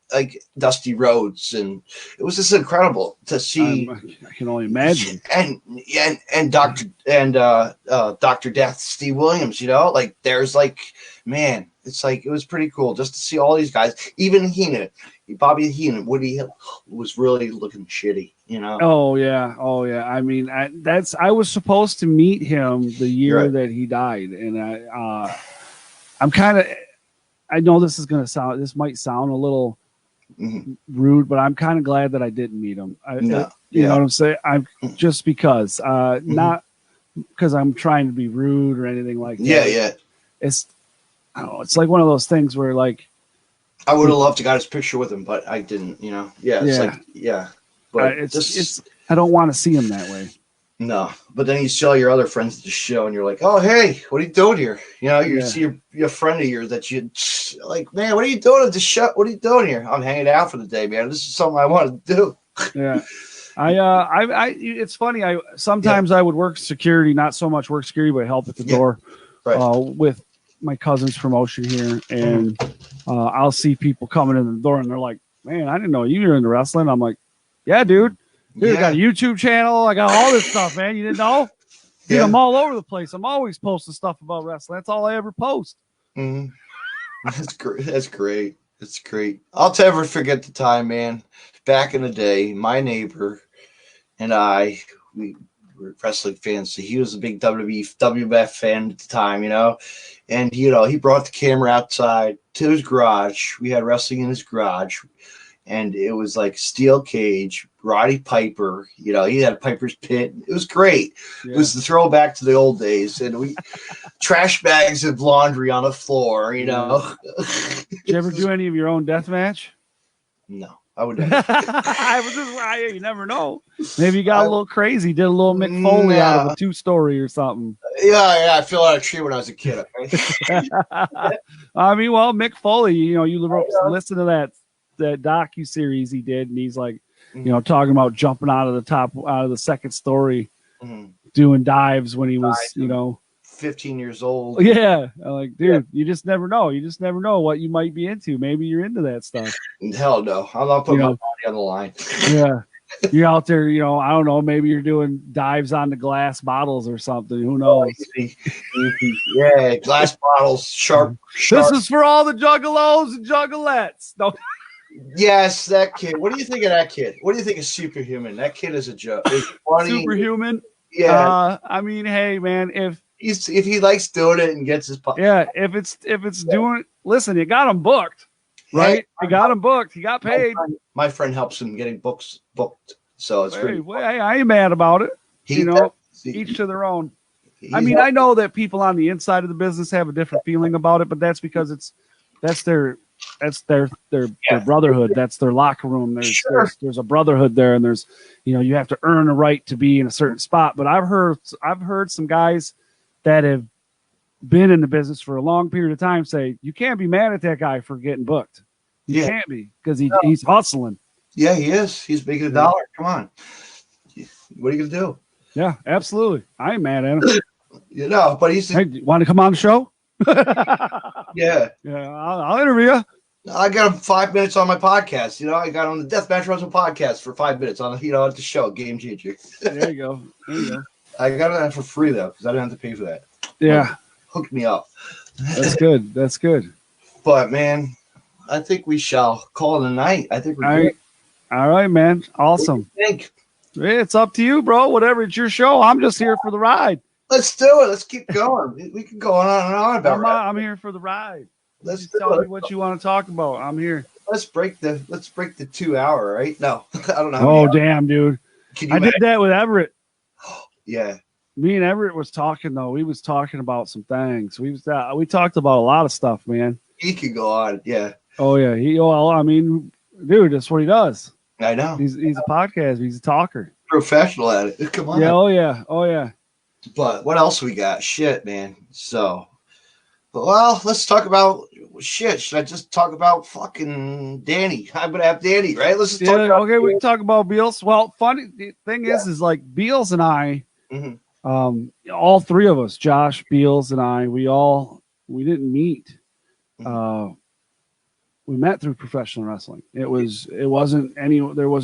Dusty Rhodes, and it was just incredible to see. I can only imagine. And Dr. Death, Steve Williams, you know, like there's like, man, it's like, it was pretty cool just to see all these guys. Even Heenan, Bobby Heenan, Woody Hill was really looking shitty, you know. Oh yeah. I mean, I was supposed to meet him the year that he died, and I'm kind of, I know this might sound a little rude, but I'm kind of glad that I didn't meet him. You know what I'm saying? I'm just because, not because I'm trying to be rude or anything like that. Yeah. It's, I don't know. It's like one of those things where, like, I would have loved to got his picture with him, but I didn't. You know, But it's I don't want to see him that way. No, but then you see all your other friends at the show, and you're like, "Oh, hey, what are you doing here?" You know, you see your friend of yours that you like, "Man, what are you doing at the show? What are you doing here?" I'm hanging out for the day, man. This is something I want to do. Yeah. It's funny. Sometimes I would work security, not so much work security, but help at the door with my cousin's promotion here. And I'll see people coming in the door and they're like, man, I didn't know you were into wrestling. I'm like, yeah, dude. I got a YouTube channel. I got all this stuff, man. You didn't know? Dude, I'm all over the place. I'm always posting stuff about wrestling. That's all I ever post. That's great. That's great. It's great. I'll never forget the time, man. Back in the day, my neighbor and we were wrestling fans. So he was a big WWF fan at the time, and he brought the camera outside to his garage. We had wrestling in his garage, and it was like steel cage, Roddy Piper. He had a Piper's Pit. It was great. Yeah. It was the throwback to the old days, and we trash bags of laundry on the floor. Did you ever do any of your own death match? No, I would never. You never know. Maybe you got a little crazy, did a little Mick Foley out of a 2-story or something. Yeah, I fell out of a tree when I was a kid. Okay? I mean, well, Mick Foley, you listen to that docu-series he did, and he's like, talking about jumping out of the second story, doing dives when he was, 15 years old. Yeah. I'm like, dude, you just never know. You just never know what you might be into. Maybe you're into that stuff. Hell no. I'm not putting my body on the line. Yeah. You're out there, I don't know, maybe you're doing dives on the glass bottles or something. Who knows? Yeah, glass bottles, sharp. This is for all the juggalos and juggalettes. No. Yes, that kid. What do you think of that kid? What do you think of Superhuman? That kid is a joke. Superhuman? Yeah. I mean, hey, man, if he likes doing it and gets his if it's doing, listen, you got him booked, right? You got him booked. He got paid. My friend helps him getting booked, so it's pretty. I ain't mad about it. Each to their own. I mean, I know that people on the inside of the business have a different feeling about it, but that's because that's their brotherhood. That's their locker room. There's a brotherhood there, and there's you have to earn a right to be in a certain spot. But I've heard some guys that have been in the business for a long period of time say you can't be mad at that guy for getting booked. You can't be, because he's hustling. Yeah, he is. He's making $1. Come on. What are you gonna do? Yeah, absolutely. I ain't mad at him. But he's. Hey, want to come on the show? Yeah. I'll interview you. I got him 5 minutes on my podcast. I got him on the Deathmatch Wrestling podcast for 5 minutes on at the show, Game Changer. There you go. I got that for free though, because I didn't have to pay for that. Yeah, hooked me up. That's good. That's good. But man, I think we shall call it a night. I think we're good. All right, man. Awesome. What do you think? It's up to you, bro. Whatever. It's your show. I'm just here for the ride. Let's do it. Let's keep going. We can go on and on about it. I'm here for the ride. Let's tell me what you want to talk about. I'm here. Let's break the 2 hour, right? No, I don't know. Oh, damn, dude. I did that with Everett. Yeah. Me and Everett was talking, though. We was talking about some things. We talked about a lot of stuff, man. He could go on. Yeah. Oh, yeah. I mean, dude, that's what he does. I know. He's a podcast. He's a talker. Professional at it. Come on. Yeah. Oh, yeah. Oh, yeah. But what else we got? Shit, man. So, well, let's talk about shit. Should I just talk about fucking Danny? I'm gonna have Danny, right? Let's just talk about. Okay, we can talk about Beals. Well, funny the thing is like Beals and I, all three of us, Josh, Beals, and I, we didn't meet. We met through professional wrestling. There was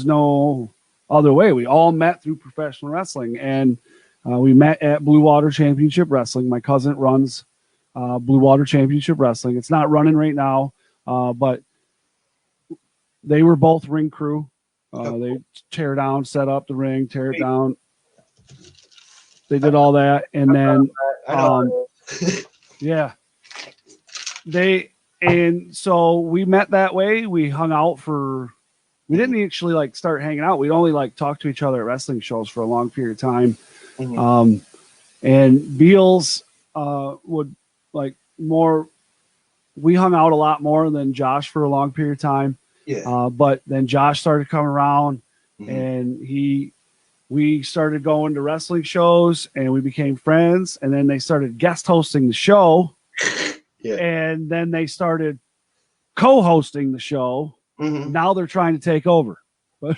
no other way. We all met through professional wrestling, and we met at Blue Water Championship Wrestling. My cousin runs Blue Water Championship Wrestling. It's not running right now, but they were both ring crew. They tear down, set up the ring, tear it down. They did all that, and then yeah, and so we met that way. We hung out we didn't actually like start hanging out. We only like talked to each other at wrestling shows for a long period of time. And Beals would like more. We hung out a lot more than Josh for a long period of time. Yeah. But then Josh started coming around, and we started going to wrestling shows, and we became friends. And then they started guest hosting the show. Yeah. And then they started co-hosting the show. Now they're trying to take over. But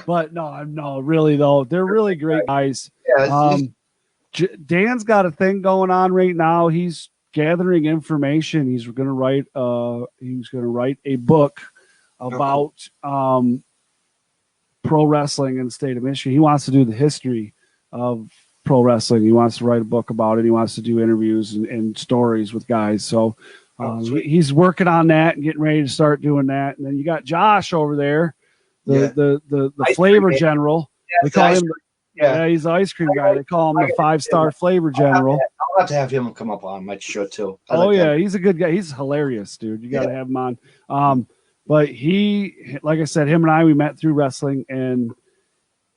But no, really though, they're really great guys. Yeah, Dan's got a thing going on right now. He's gathering information. He's going to write a book about pro wrestling in the state of Michigan. He wants to do the history of pro wrestling. He wants to write a book about it. He wants to do interviews and stories with guys. So he's working on that and getting ready to start doing that. And then you got Josh over there, the flavor general. They call him. Yeah, he's the ice cream guy. They call him the 5-star flavor general. I'll have to have him come up on my show too. He's a good guy. He's hilarious, dude. You got to have him on. But he, like I said, him and I, we met through wrestling, and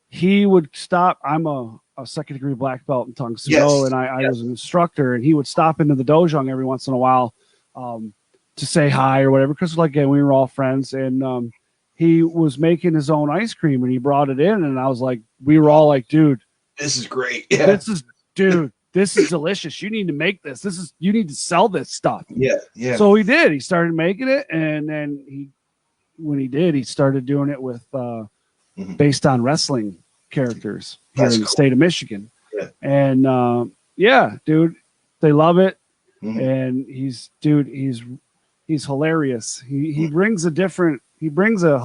he would stop. I'm a second-degree black belt in Tung Sudo, and I was an instructor, and he would stop into the dojo every once in a while to say hi or whatever, because again, we were all friends, and he was making his own ice cream, and he brought it in, and I was like, we were all like, dude, this is great. Yeah. This is delicious. You need to make this. You need to sell this stuff. Yeah. So he did. He started making it, and then when he did, he started doing it with based on wrestling characters here in the state of Michigan. Yeah. And dude, they love it. And he's hilarious. He brings a different. He brings a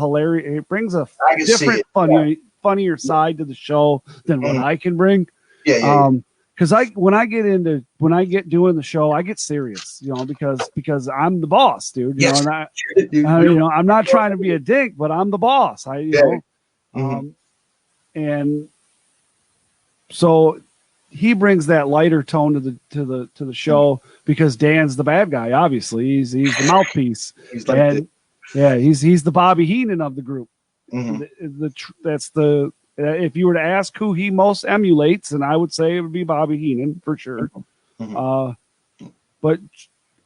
different, funnier side to the show than what I can bring. Because when I get doing the show, I get serious, because I'm the boss, dude. I'm not trying to be a dink, but I'm the boss. And so he brings that lighter tone to the show, because Dan's the bad guy. Obviously, he's the mouthpiece. He's the Bobby Heenan of the group. If you were to ask who he most emulates, and I would say it would be Bobby Heenan for sure. But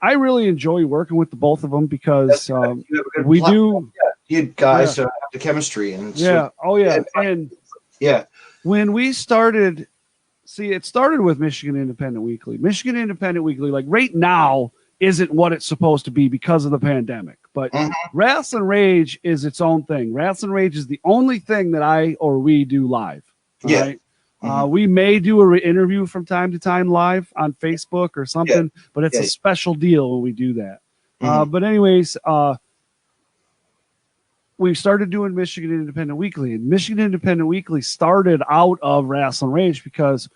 I really enjoy working with the both of them, because we do. You guys have the chemistry, and when we started, it started with Michigan Independent Weekly. Michigan Independent Weekly, like right now, isn't what it's supposed to be because of the pandemic. But Wrestling Rage is its own thing. Wrestling Rage is the only thing that we do live. Right? We may do an interview from time to time live on Facebook or something, but it's a special deal when we do that. But anyways, we started doing Michigan Independent Weekly, and Michigan Independent Weekly started out of Wrestling Rage because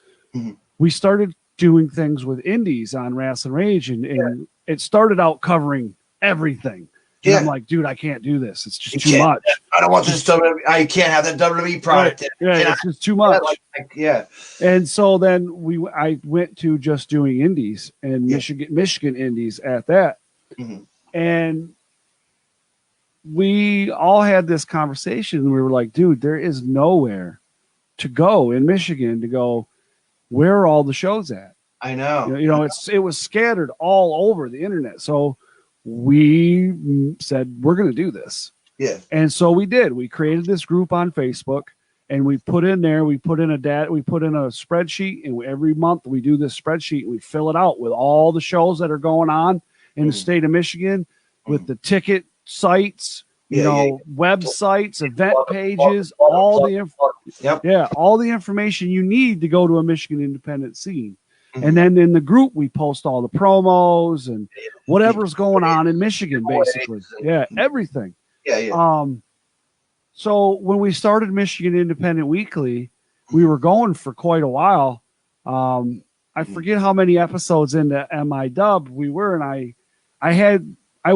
we started doing things with indies on Wrestling Rage, and it started out covering everything. And I'm like, dude, I can't do this. It's just too much. I don't want this WWE. I can't have that WWE product. Right. It's just too much. And so then I went to just doing indies and Michigan indies at that. And we all had this conversation, and we were like, dude, there is nowhere to go in Michigan to go, where are all the shows at? I know. It was scattered all over the internet. So we said, we're going to do this. Yeah. And so we did. We created this group on Facebook, and we put in a spreadsheet, and every month we do this spreadsheet, and we fill it out with all the shows that are going on in the state of Michigan, with the ticket sites, websites, event pages, all the information you need to go to a Michigan independent scene. And then in the group, we post all the promos and whatever's going on in Michigan, basically. Everything. So when we started Michigan Independent Weekly, we were going for quite a while. I forget how many episodes into M.I.WRasslinRage we were, and I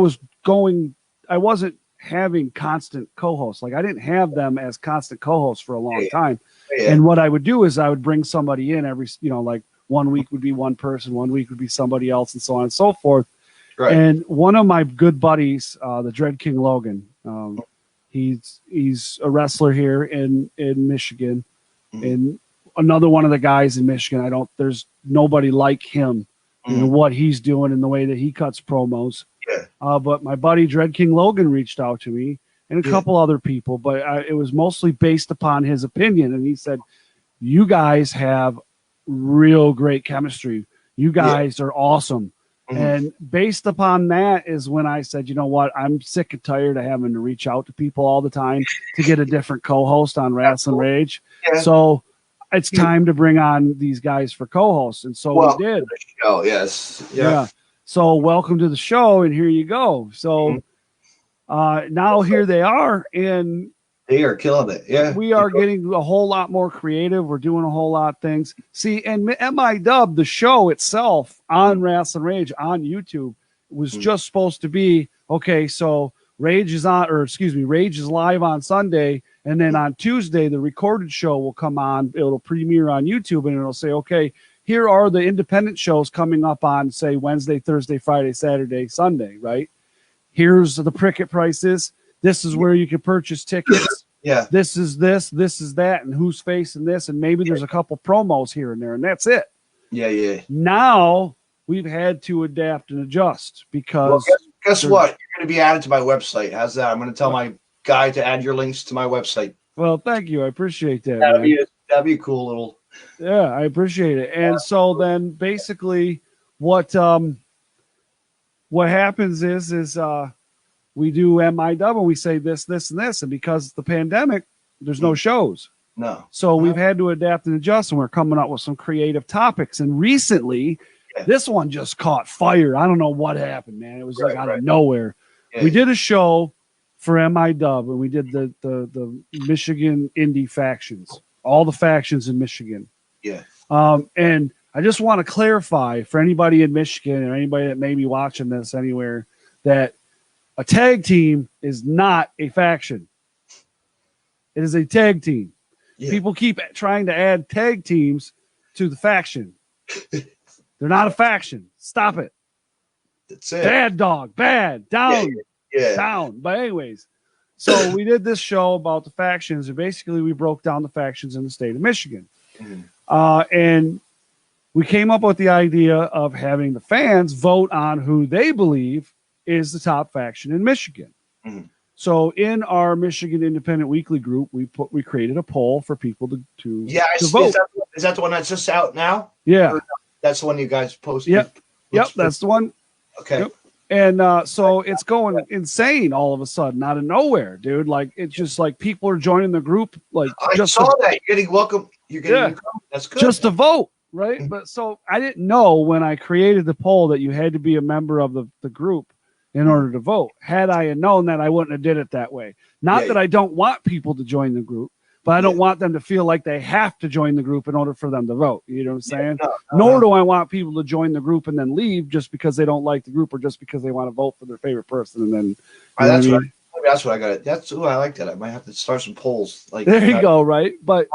wasn't having constant co-hosts. Like, I didn't have them as constant co-hosts for a long time. And what I would do is I would bring somebody in every, like 1 week would be one person, 1 week would be somebody else, and so on and so forth. Right. And one of my good buddies, the Dread King Logan, he's a wrestler here in Michigan, and another one of the guys in Michigan. There's nobody like him in what he's doing and the way that he cuts promos. But my buddy Dread King Logan reached out to me, and a couple other people, but it was mostly based upon his opinion. And he said, you guys have real great chemistry. You guys are awesome. And based upon that is when I said, you know what, I'm sick and tired of having to reach out to people all the time to get a different co-host on Wrestling Rage. Yeah. So it's time to bring on these guys for co-hosts. And so we did. Oh, yes. Yeah. So welcome to the show, and here you go. So now here they are, and they are killing it. Yeah. We are getting a whole lot more creative. We're doing a whole lot of things. See, and M.I.WRasslinRage, the show itself on Wrestling Rage on YouTube was just supposed to be, okay, so Rage is live on Sunday, and then on Tuesday, the recorded show will come on. It'll premiere on YouTube, and it'll say, okay, here are the independent shows coming up on, say, Wednesday, Thursday, Friday, Saturday, Sunday, right? Here's the ticket prices. This is where you can purchase tickets. Yeah. This is this is that, and who's facing this, and maybe there's a couple promos here and there, and that's it. Yeah. Now we've had to adapt and adjust because guess what? You're going to be added to my website. How's that? I'm going to tell my guy to add your links to my website. Well, thank you. I appreciate that. That'd be a cool little. Yeah, I appreciate it. And so then basically what happens is we do M.I.WRasslinRage and we say this, and this. And because of the pandemic, there's no shows. No. So we've had to adapt and adjust, and we're coming up with some creative topics. And recently, this one just caught fire. I don't know what happened, man. It was out of nowhere. Yeah, we did a show for M.I.WRasslinRage, and we did the Michigan indie factions, all the factions in Michigan. Yeah. And I just want to clarify for anybody in Michigan or anybody that may be watching this anywhere that a tag team is not a faction. It is a tag team. Yeah. People keep trying to add tag teams to the faction. They're not a faction. Stop it. That's it. Bad dog. Bad. Down. Yeah. Down. But anyways, so we did this show about the factions, and basically we broke down the factions in the state of Michigan. And we came up with the idea of having the fans vote on who they believe is the top faction in Michigan. So in our Michigan Independent Weekly group, we created a poll for people to vote. Is that the one that's just out now? Yeah. Or that's the one you guys posted? Yep, that's the one. Okay. Yep. And so it's going insane all of a sudden, out of nowhere, dude. Like, it's just like people are joining the group. Like, I saw that. You're getting welcome. You're getting that's good. Just to vote, right? But so I didn't know when I created the poll that you had to be a member of the group in order to vote. Had I known that, I wouldn't have did it that way. Not that I don't want people to join the group, but I don't want them to feel like they have to join the group in order for them to vote. You know what I'm saying? Nor do I want people to join the group and then leave just because they don't like the group or just because they want to vote for their favorite person. And then that's what I got. I like that. I might have to start some polls. Like there you go, right? But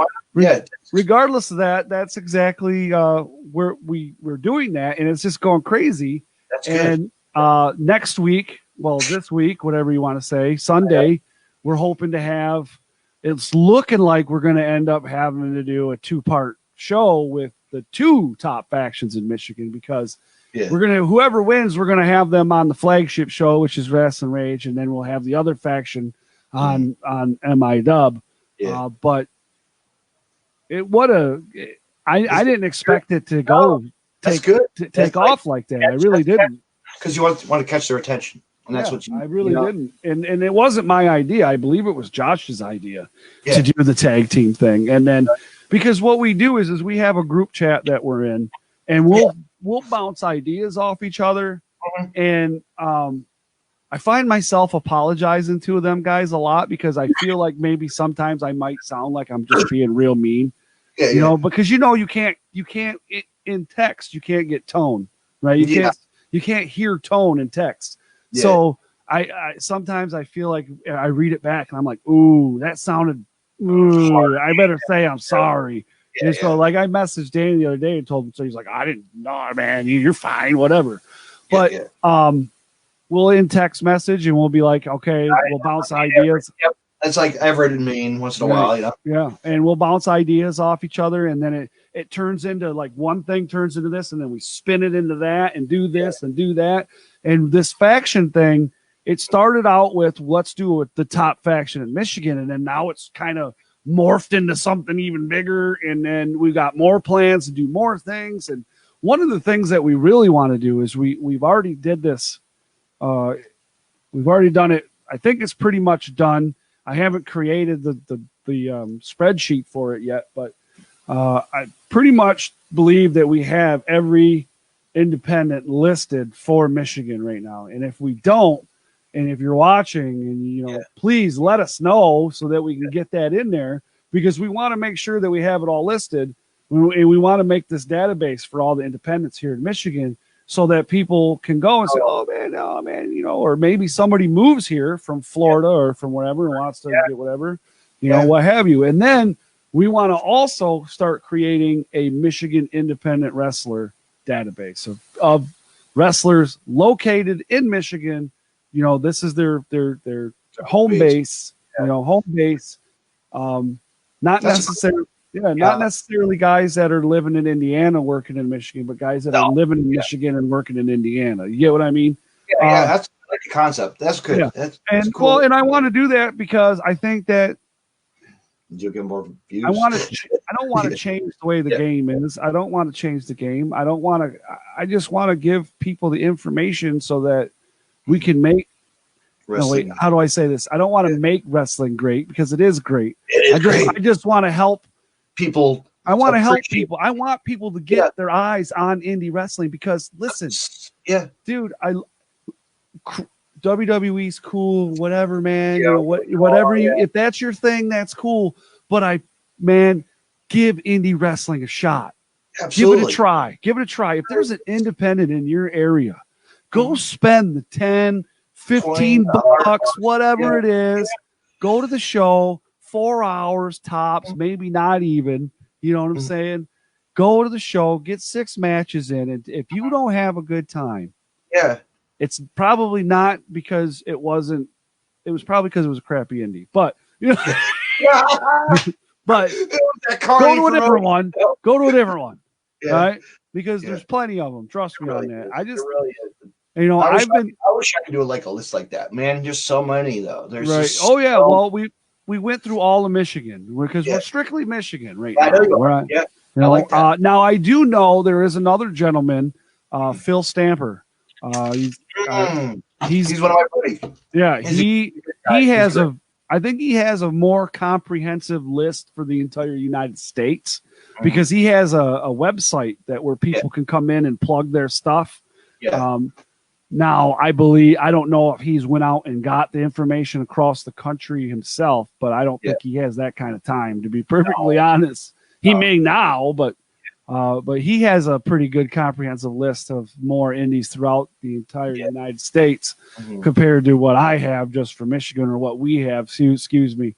regardless of that, that's exactly where we're doing that, and it's just going crazy. That's good. And next week, this week, whatever you want to say, Sunday, we're hoping to have. It's looking like we're going to end up having to do a 2-part show with the 2 top factions in Michigan because we're going to, whoever wins, we're going to have them on the flagship show, which is Wrestling Rage, and then we'll have the other faction on M.I.WRasslinRage. But I didn't expect it to go take off like that. I really didn't. Because you want to catch their attention. And that's what I really didn't. And it wasn't my idea. I believe it was Josh's idea to do the tag team thing. And then because what we do is we have a group chat that we're in, and we'll bounce ideas off each other. And I find myself apologizing to them guys a lot because I feel like maybe sometimes I might sound like I'm just being real mean. You know, because you can't in text, you can't get tone, right? You can't hear tone in text. So I sometimes I feel like I read it back and I'm like, ooh, that sounded, I better say I'm sorry. So like I messaged Danny the other day and told him, so he's like, I didn't know, man, you're fine, whatever. But we'll in text message and we'll be like, okay, we'll bounce ideas. That's like Everett and me once in a while, you know? Yeah. And we'll bounce ideas off each other, and then it turns into like one thing turns into this, and then we spin it into that and do this and do that. And this faction thing, it started out with let's do it with the top faction in Michigan, and then now it's kind of morphed into something even bigger, and then we got more plans to do more things, and one of the things that we really want to do is we've already did this. We've already done it. I think it's pretty much done. I haven't created the spreadsheet for it yet, but I pretty much believe that we have every independent listed for Michigan right now. And if we don't, and if you're watching and, please let us know so that we can get that in there, because we want to make sure that we have it all listed. And we want to make this database for all the independents here in Michigan so that people can go and say, oh man, or maybe somebody moves here from Florida or from wherever and wants to get whatever, what have you. And then we want to also start creating a Michigan independent wrestler database of wrestlers located in Michigan. This is their home base, home base. Not necessarily guys that are living in Indiana working in Michigan, but guys that are living in Michigan and working in Indiana. You get what I mean? Yeah, that's like the concept. That's good. Yeah. That's cool. Well, and I want to do that because I think that you'll get more views. I don't want to change the way the game is. I don't want to change the game. I just want to give people the information so that we can make wrestling. How do I say this? I don't want to make wrestling great because it is great. I just want to help people. I want to help people. I want people to get their eyes on indie wrestling because listen, dude, WWE's cool, whatever, man. Whatever if that's your thing, that's cool. But give indie wrestling a shot. Absolutely. Give it a try. If there's an independent in your area, go spend the 10, 15 bucks, whatever it is. Go to the show, 4 hours tops, maybe not even. You know what I'm saying? Go to the show, get 6 matches in, and if you don't have a good time, it's probably not because it wasn't. It was probably because it was a crappy indie. But but go to a different one. Go to a different one, right? Because there's plenty of them. Trust me on that. I wish I could do like a list like that, man. Just so many though. There's just well, we went through all of Michigan because we're strictly Michigan right now. Now I do know there is another gentleman, Phil Stamper. He's one of my buddies. Yeah, he has I think he has a more comprehensive list for the entire United States because he has a website where people can come in and plug their stuff. Now I don't know if he's went out and got the information across the country himself, but I don't think he has that kind of time, to be perfectly honest. He may now, but he has a pretty good comprehensive list of more indies throughout the entire United States compared to what I have just for Michigan or what we have. Excuse me.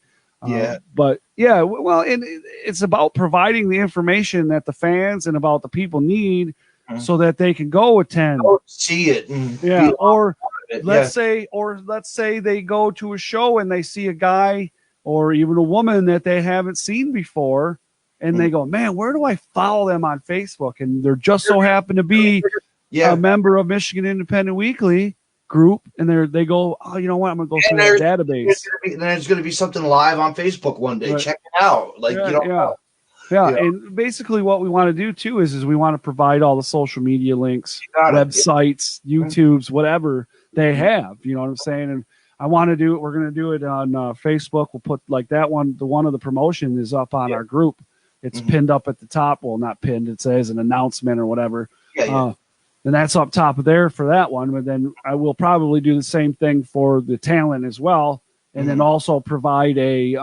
But it's about providing the information that the fans and about the people need so that they can go attend, see it. Let's say they go to a show and they see a guy or even a woman that they haven't seen before. And they go, man, where do I follow them on Facebook? And they're just so happen to be a member of Michigan Independent Weekly group. And they go, oh, you know what? I'm going to go through that database. There's going to be something live on Facebook one day. Right. Check it out. And basically what we want to do too is we want to provide all the social media links, websites, YouTubes, whatever they have. You know what I'm saying? And I want to do it. We're going to do it on Facebook. We'll put like that one. The one of the promotion is up on our group. It's pinned up at the top. Well, not pinned. It says an announcement or whatever. And that's up top of there for that one. But then I will probably do the same thing for the talent as well. And then also provide a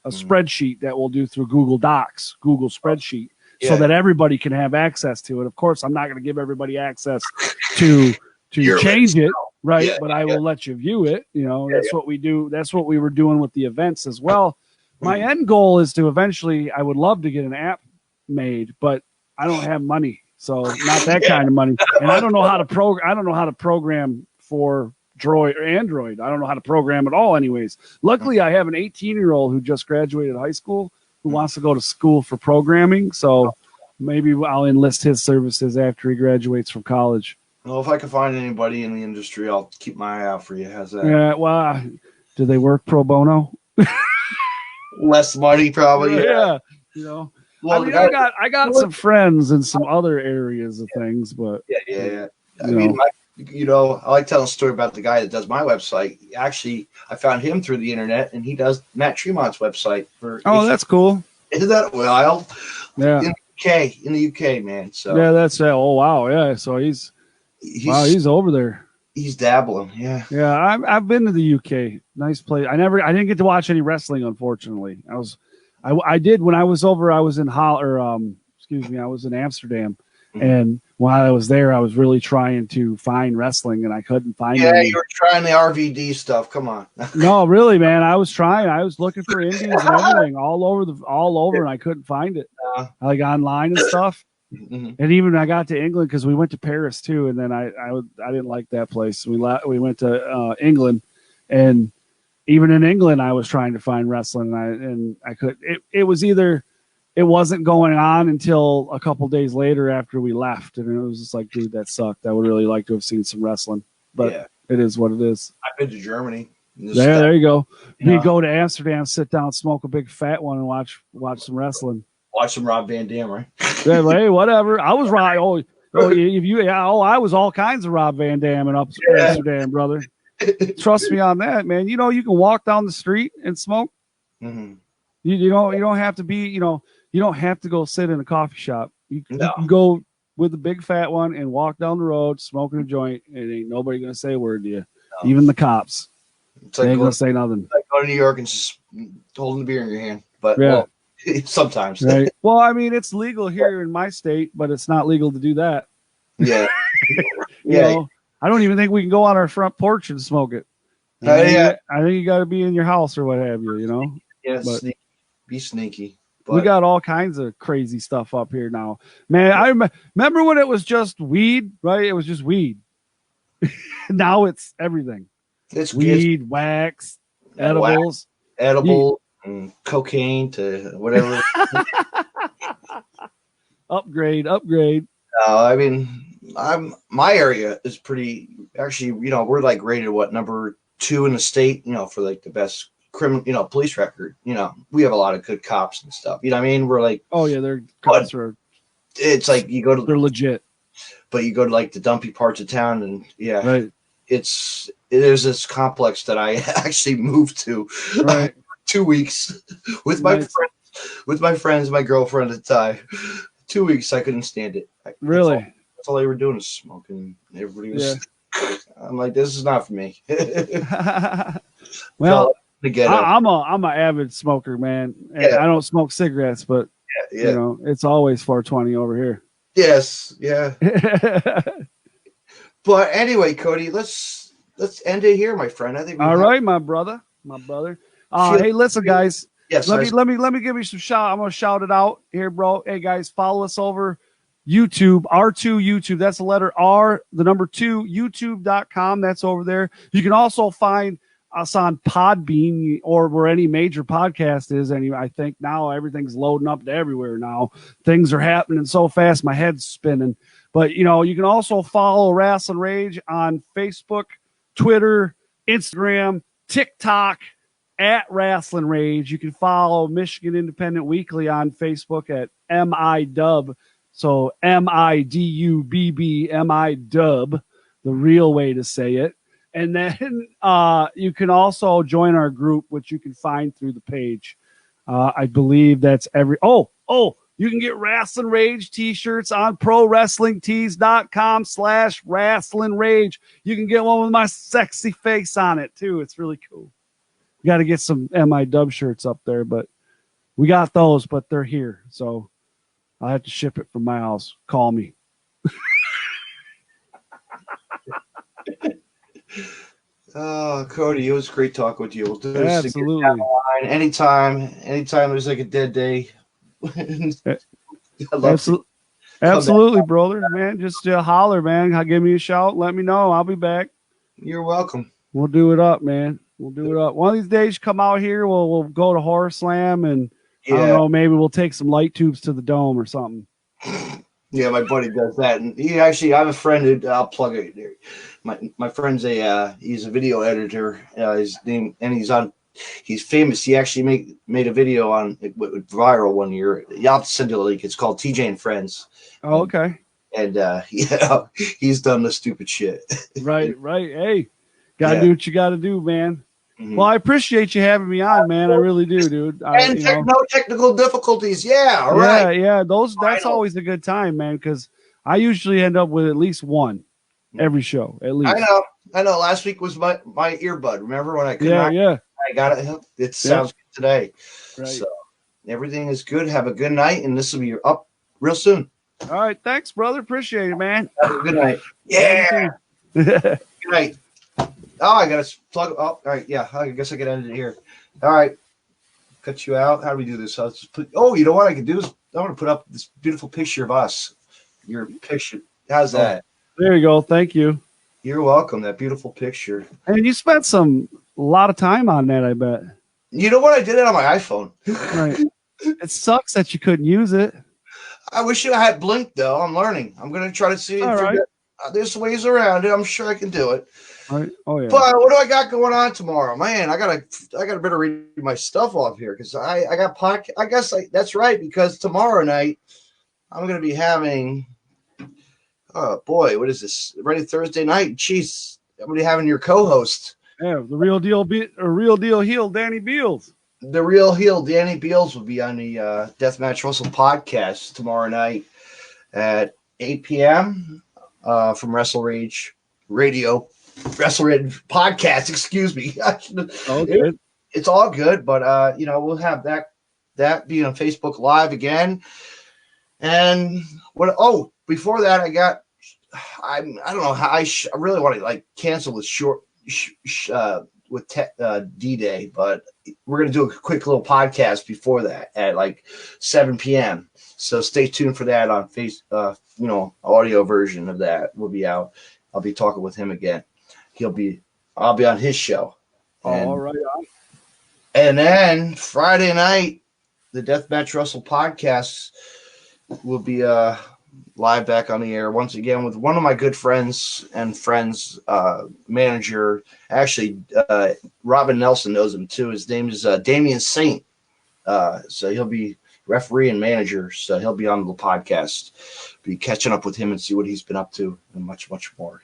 spreadsheet that we'll do through Google Docs, Google spreadsheet, so that everybody can have access to it. Of course, I'm not going to give everybody access to change it. Right. But I will let you view it. That's what we do. That's what we were doing with the events as well. My end goal is to eventually, I would love to get an app made, but I don't have money. So not that kind of money. And I don't know how to program for Droid or Android. I don't know how to program at all anyways. Luckily, I have an 18-year-old who just graduated high school who wants to go to school for programming. So maybe I'll enlist his services after he graduates from college. Well, if I can find anybody in the industry, I'll keep my eye out for you. How's that? Yeah, well, do they work pro bono? Less money, probably. Yeah. Well, I got some friends in some other areas of things, but yeah. I mean, I like telling a story about the guy that does my website. Actually, I found him through the internet, and he does Matt Tremont's website for. Oh, that's cool. Isn't that wild? Yeah. In the UK, man. So yeah, that's oh wow, yeah. So he's over there. He's dabbling, yeah. Yeah, I've been to the UK. Nice place. I didn't get to watch any wrestling, unfortunately. I did when I was over. I was in I was in Amsterdam, and while I was there, I was really trying to find wrestling, and I couldn't find any. You were trying the RVD stuff. Come on. No, really, man. I was trying. I was looking for indies and everything all over, and I couldn't find it. Like online and stuff. And even I got to England because we went to Paris too, and then I didn't like that place. We went to England, and even in England, I was trying to find wrestling, and I could. It was either it wasn't going on until a couple days later after we left, and it was just like, dude, that sucked. I would really like to have seen some wrestling, but it is what it is. I've been to Germany. There you go. You go to Amsterdam, sit down, smoke a big fat one, and watch some wrestling. Watch some Rob Van Dam, right? Yeah, hey, whatever. I was right. I was all kinds of Rob Van Dam in Amsterdam, brother. Trust me on that, man. You can walk down the street and smoke. You don't have to be. You don't have to go sit in a coffee shop. You can go with a big fat one and walk down the road smoking a joint, and ain't nobody gonna say a word to you. No. Even the cops. They ain't gonna say nothing. Like go to New York and just holding the beer in your hand, but well, sometimes. Right. Well, I mean, it's legal here in my state, but it's not legal to do that. Yeah. I don't even think we can go on our front porch and smoke it. I think you got to be in your house or what have you. Yeah, be sneaky. But we got all kinds of crazy stuff up here now. Man, I remember when it was just weed, right? It was just weed. Now it's everything. It's weed, wax, edibles. And cocaine to whatever. Upgrade. I mean, my area is pretty. Actually, we're like rated number 2 in the state. For like the best criminal, police record. We have a lot of good cops and stuff. You know what I mean? We're like, oh yeah, their cops are. It's like you go to they're legit, but you go to like the dumpy parts of town, and right. There's this complex that I actually moved to. Right. 2 weeks with my friends, my girlfriend at the time. 2 weeks, I couldn't stand it. Really? That's all they were doing is smoking. Everybody was. Yeah. I'm like, this is not for me. Well, I'm an avid smoker, man. Yeah. I don't smoke cigarettes, but it's always 420 over here. Yes, yeah. But anyway, Cody, let's end it here, my friend. I think. All right, my brother. Hey, listen, guys. Yes. Let me give you some shout. I'm gonna shout it out here, bro. Hey, guys, follow us over YouTube, R2 YouTube. That's the letter R, the number 2, YouTube.com. That's over there. You can also find us on Podbean or where any major podcast is. And I think now everything's loading up to everywhere now. Things are happening so fast, my head's spinning. But, you can also follow Wrestling Rage on Facebook, Twitter, Instagram, TikTok, @Wrestling Rage. You can follow Michigan Independent Weekly on Facebook at M.I.WRasslinRage. So M-I-D-U-B-B, M-I-Dub, the real way to say it. And then you can also join our group, which you can find through the page. I believe that's you can get Wrestling Rage t-shirts on ProWrestlingTees.com/WrestlingRage. You can get one with my sexy face on it too. It's really cool. You got to get some M.I.WRasslinRage shirts up there, but we got those, but they're here. So I'll have to ship it from my house. Call me. Cody, it was great talking with you. We'll do this absolutely. Anytime there's like a dead day. Absolutely, brother, man. Just holler, man. Give me a shout. Let me know. I'll be back. You're welcome. We'll do it up, man. We'll do it up. One of these days, come out here. We'll go to Horror Slam, and I don't know. Maybe we'll take some light tubes to the dome or something. Yeah, my buddy does that, and I have a friend who I'll plug it. My friend's he's a video editor. His name, and he's on he's famous. He actually made a video on it went viral one year. Y'all have to send you a link. It's called TJ and Friends. Oh, okay. And yeah, he's done the stupid shit. Right. Hey, gotta do what you gotta do, man. Mm-hmm. Well, I appreciate you having me on, man. I really do, dude. No technical difficulties. Yeah, all right. Yeah. That's always a good time, man, because I usually end up with at least one every show, at least. I know. Last week was my earbud. Remember when I couldn't? I got it. It sounds good today. Right. So everything is good. Have a good night, and this will be up real soon. All right. Thanks, brother. Appreciate it, man. Have a good night. Yeah. Good night. Oh, I got to plug. Oh, all right. Yeah. I guess I can end it here. All right. Cut you out. How do we do this? I'll just put. Oh, you know what I can do is I want to put up this beautiful picture of us. Your picture. How's that? There you go. Thank you. You're welcome. That beautiful picture. And you spent a lot of time on that, I bet. You know what? I did it on my iPhone. Right. It sucks that you couldn't use it. I wish I had blinked, though. I'm learning. I'm going to try to see. There's ways around it. I'm sure I can do it. All right. Oh yeah. But what do I got going on tomorrow, man? I gotta better read my stuff off here because I got podcast. I guess that's right because tomorrow night I'm going to be having. Oh boy, what is this? Ready Thursday night? Jeez, I'm going to be having your co-host. Yeah, the real deal heel, Danny Beals. The real heel, Danny Beals, will be on the Deathmatch Russell podcast tomorrow night at 8 p.m. From WrestleRage Radio, WrestleRage podcast. Excuse me. Okay, it's all good, but we'll have that be on Facebook Live again. And what? Oh, before that, I don't know how I really want to cancel with D-Day, but we're going to do a quick little podcast before that at 7 p.m. So stay tuned for that on audio version of that will be out. I'll be talking with him again. I'll be on his show. All right. And then Friday night, the Deathmatch Russell podcast will be live back on the air once again with one of my good friends manager. Actually, Robin Nelson knows him too. His name is Damian Saint. So he'll be referee and manager. So he'll be on the podcast. Be catching up with him and see what he's been up to and much, much more.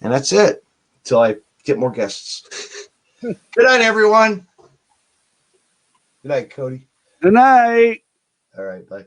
And that's it till I get more guests. Good night, everyone. Good night, Cody. Good night. All right, bye.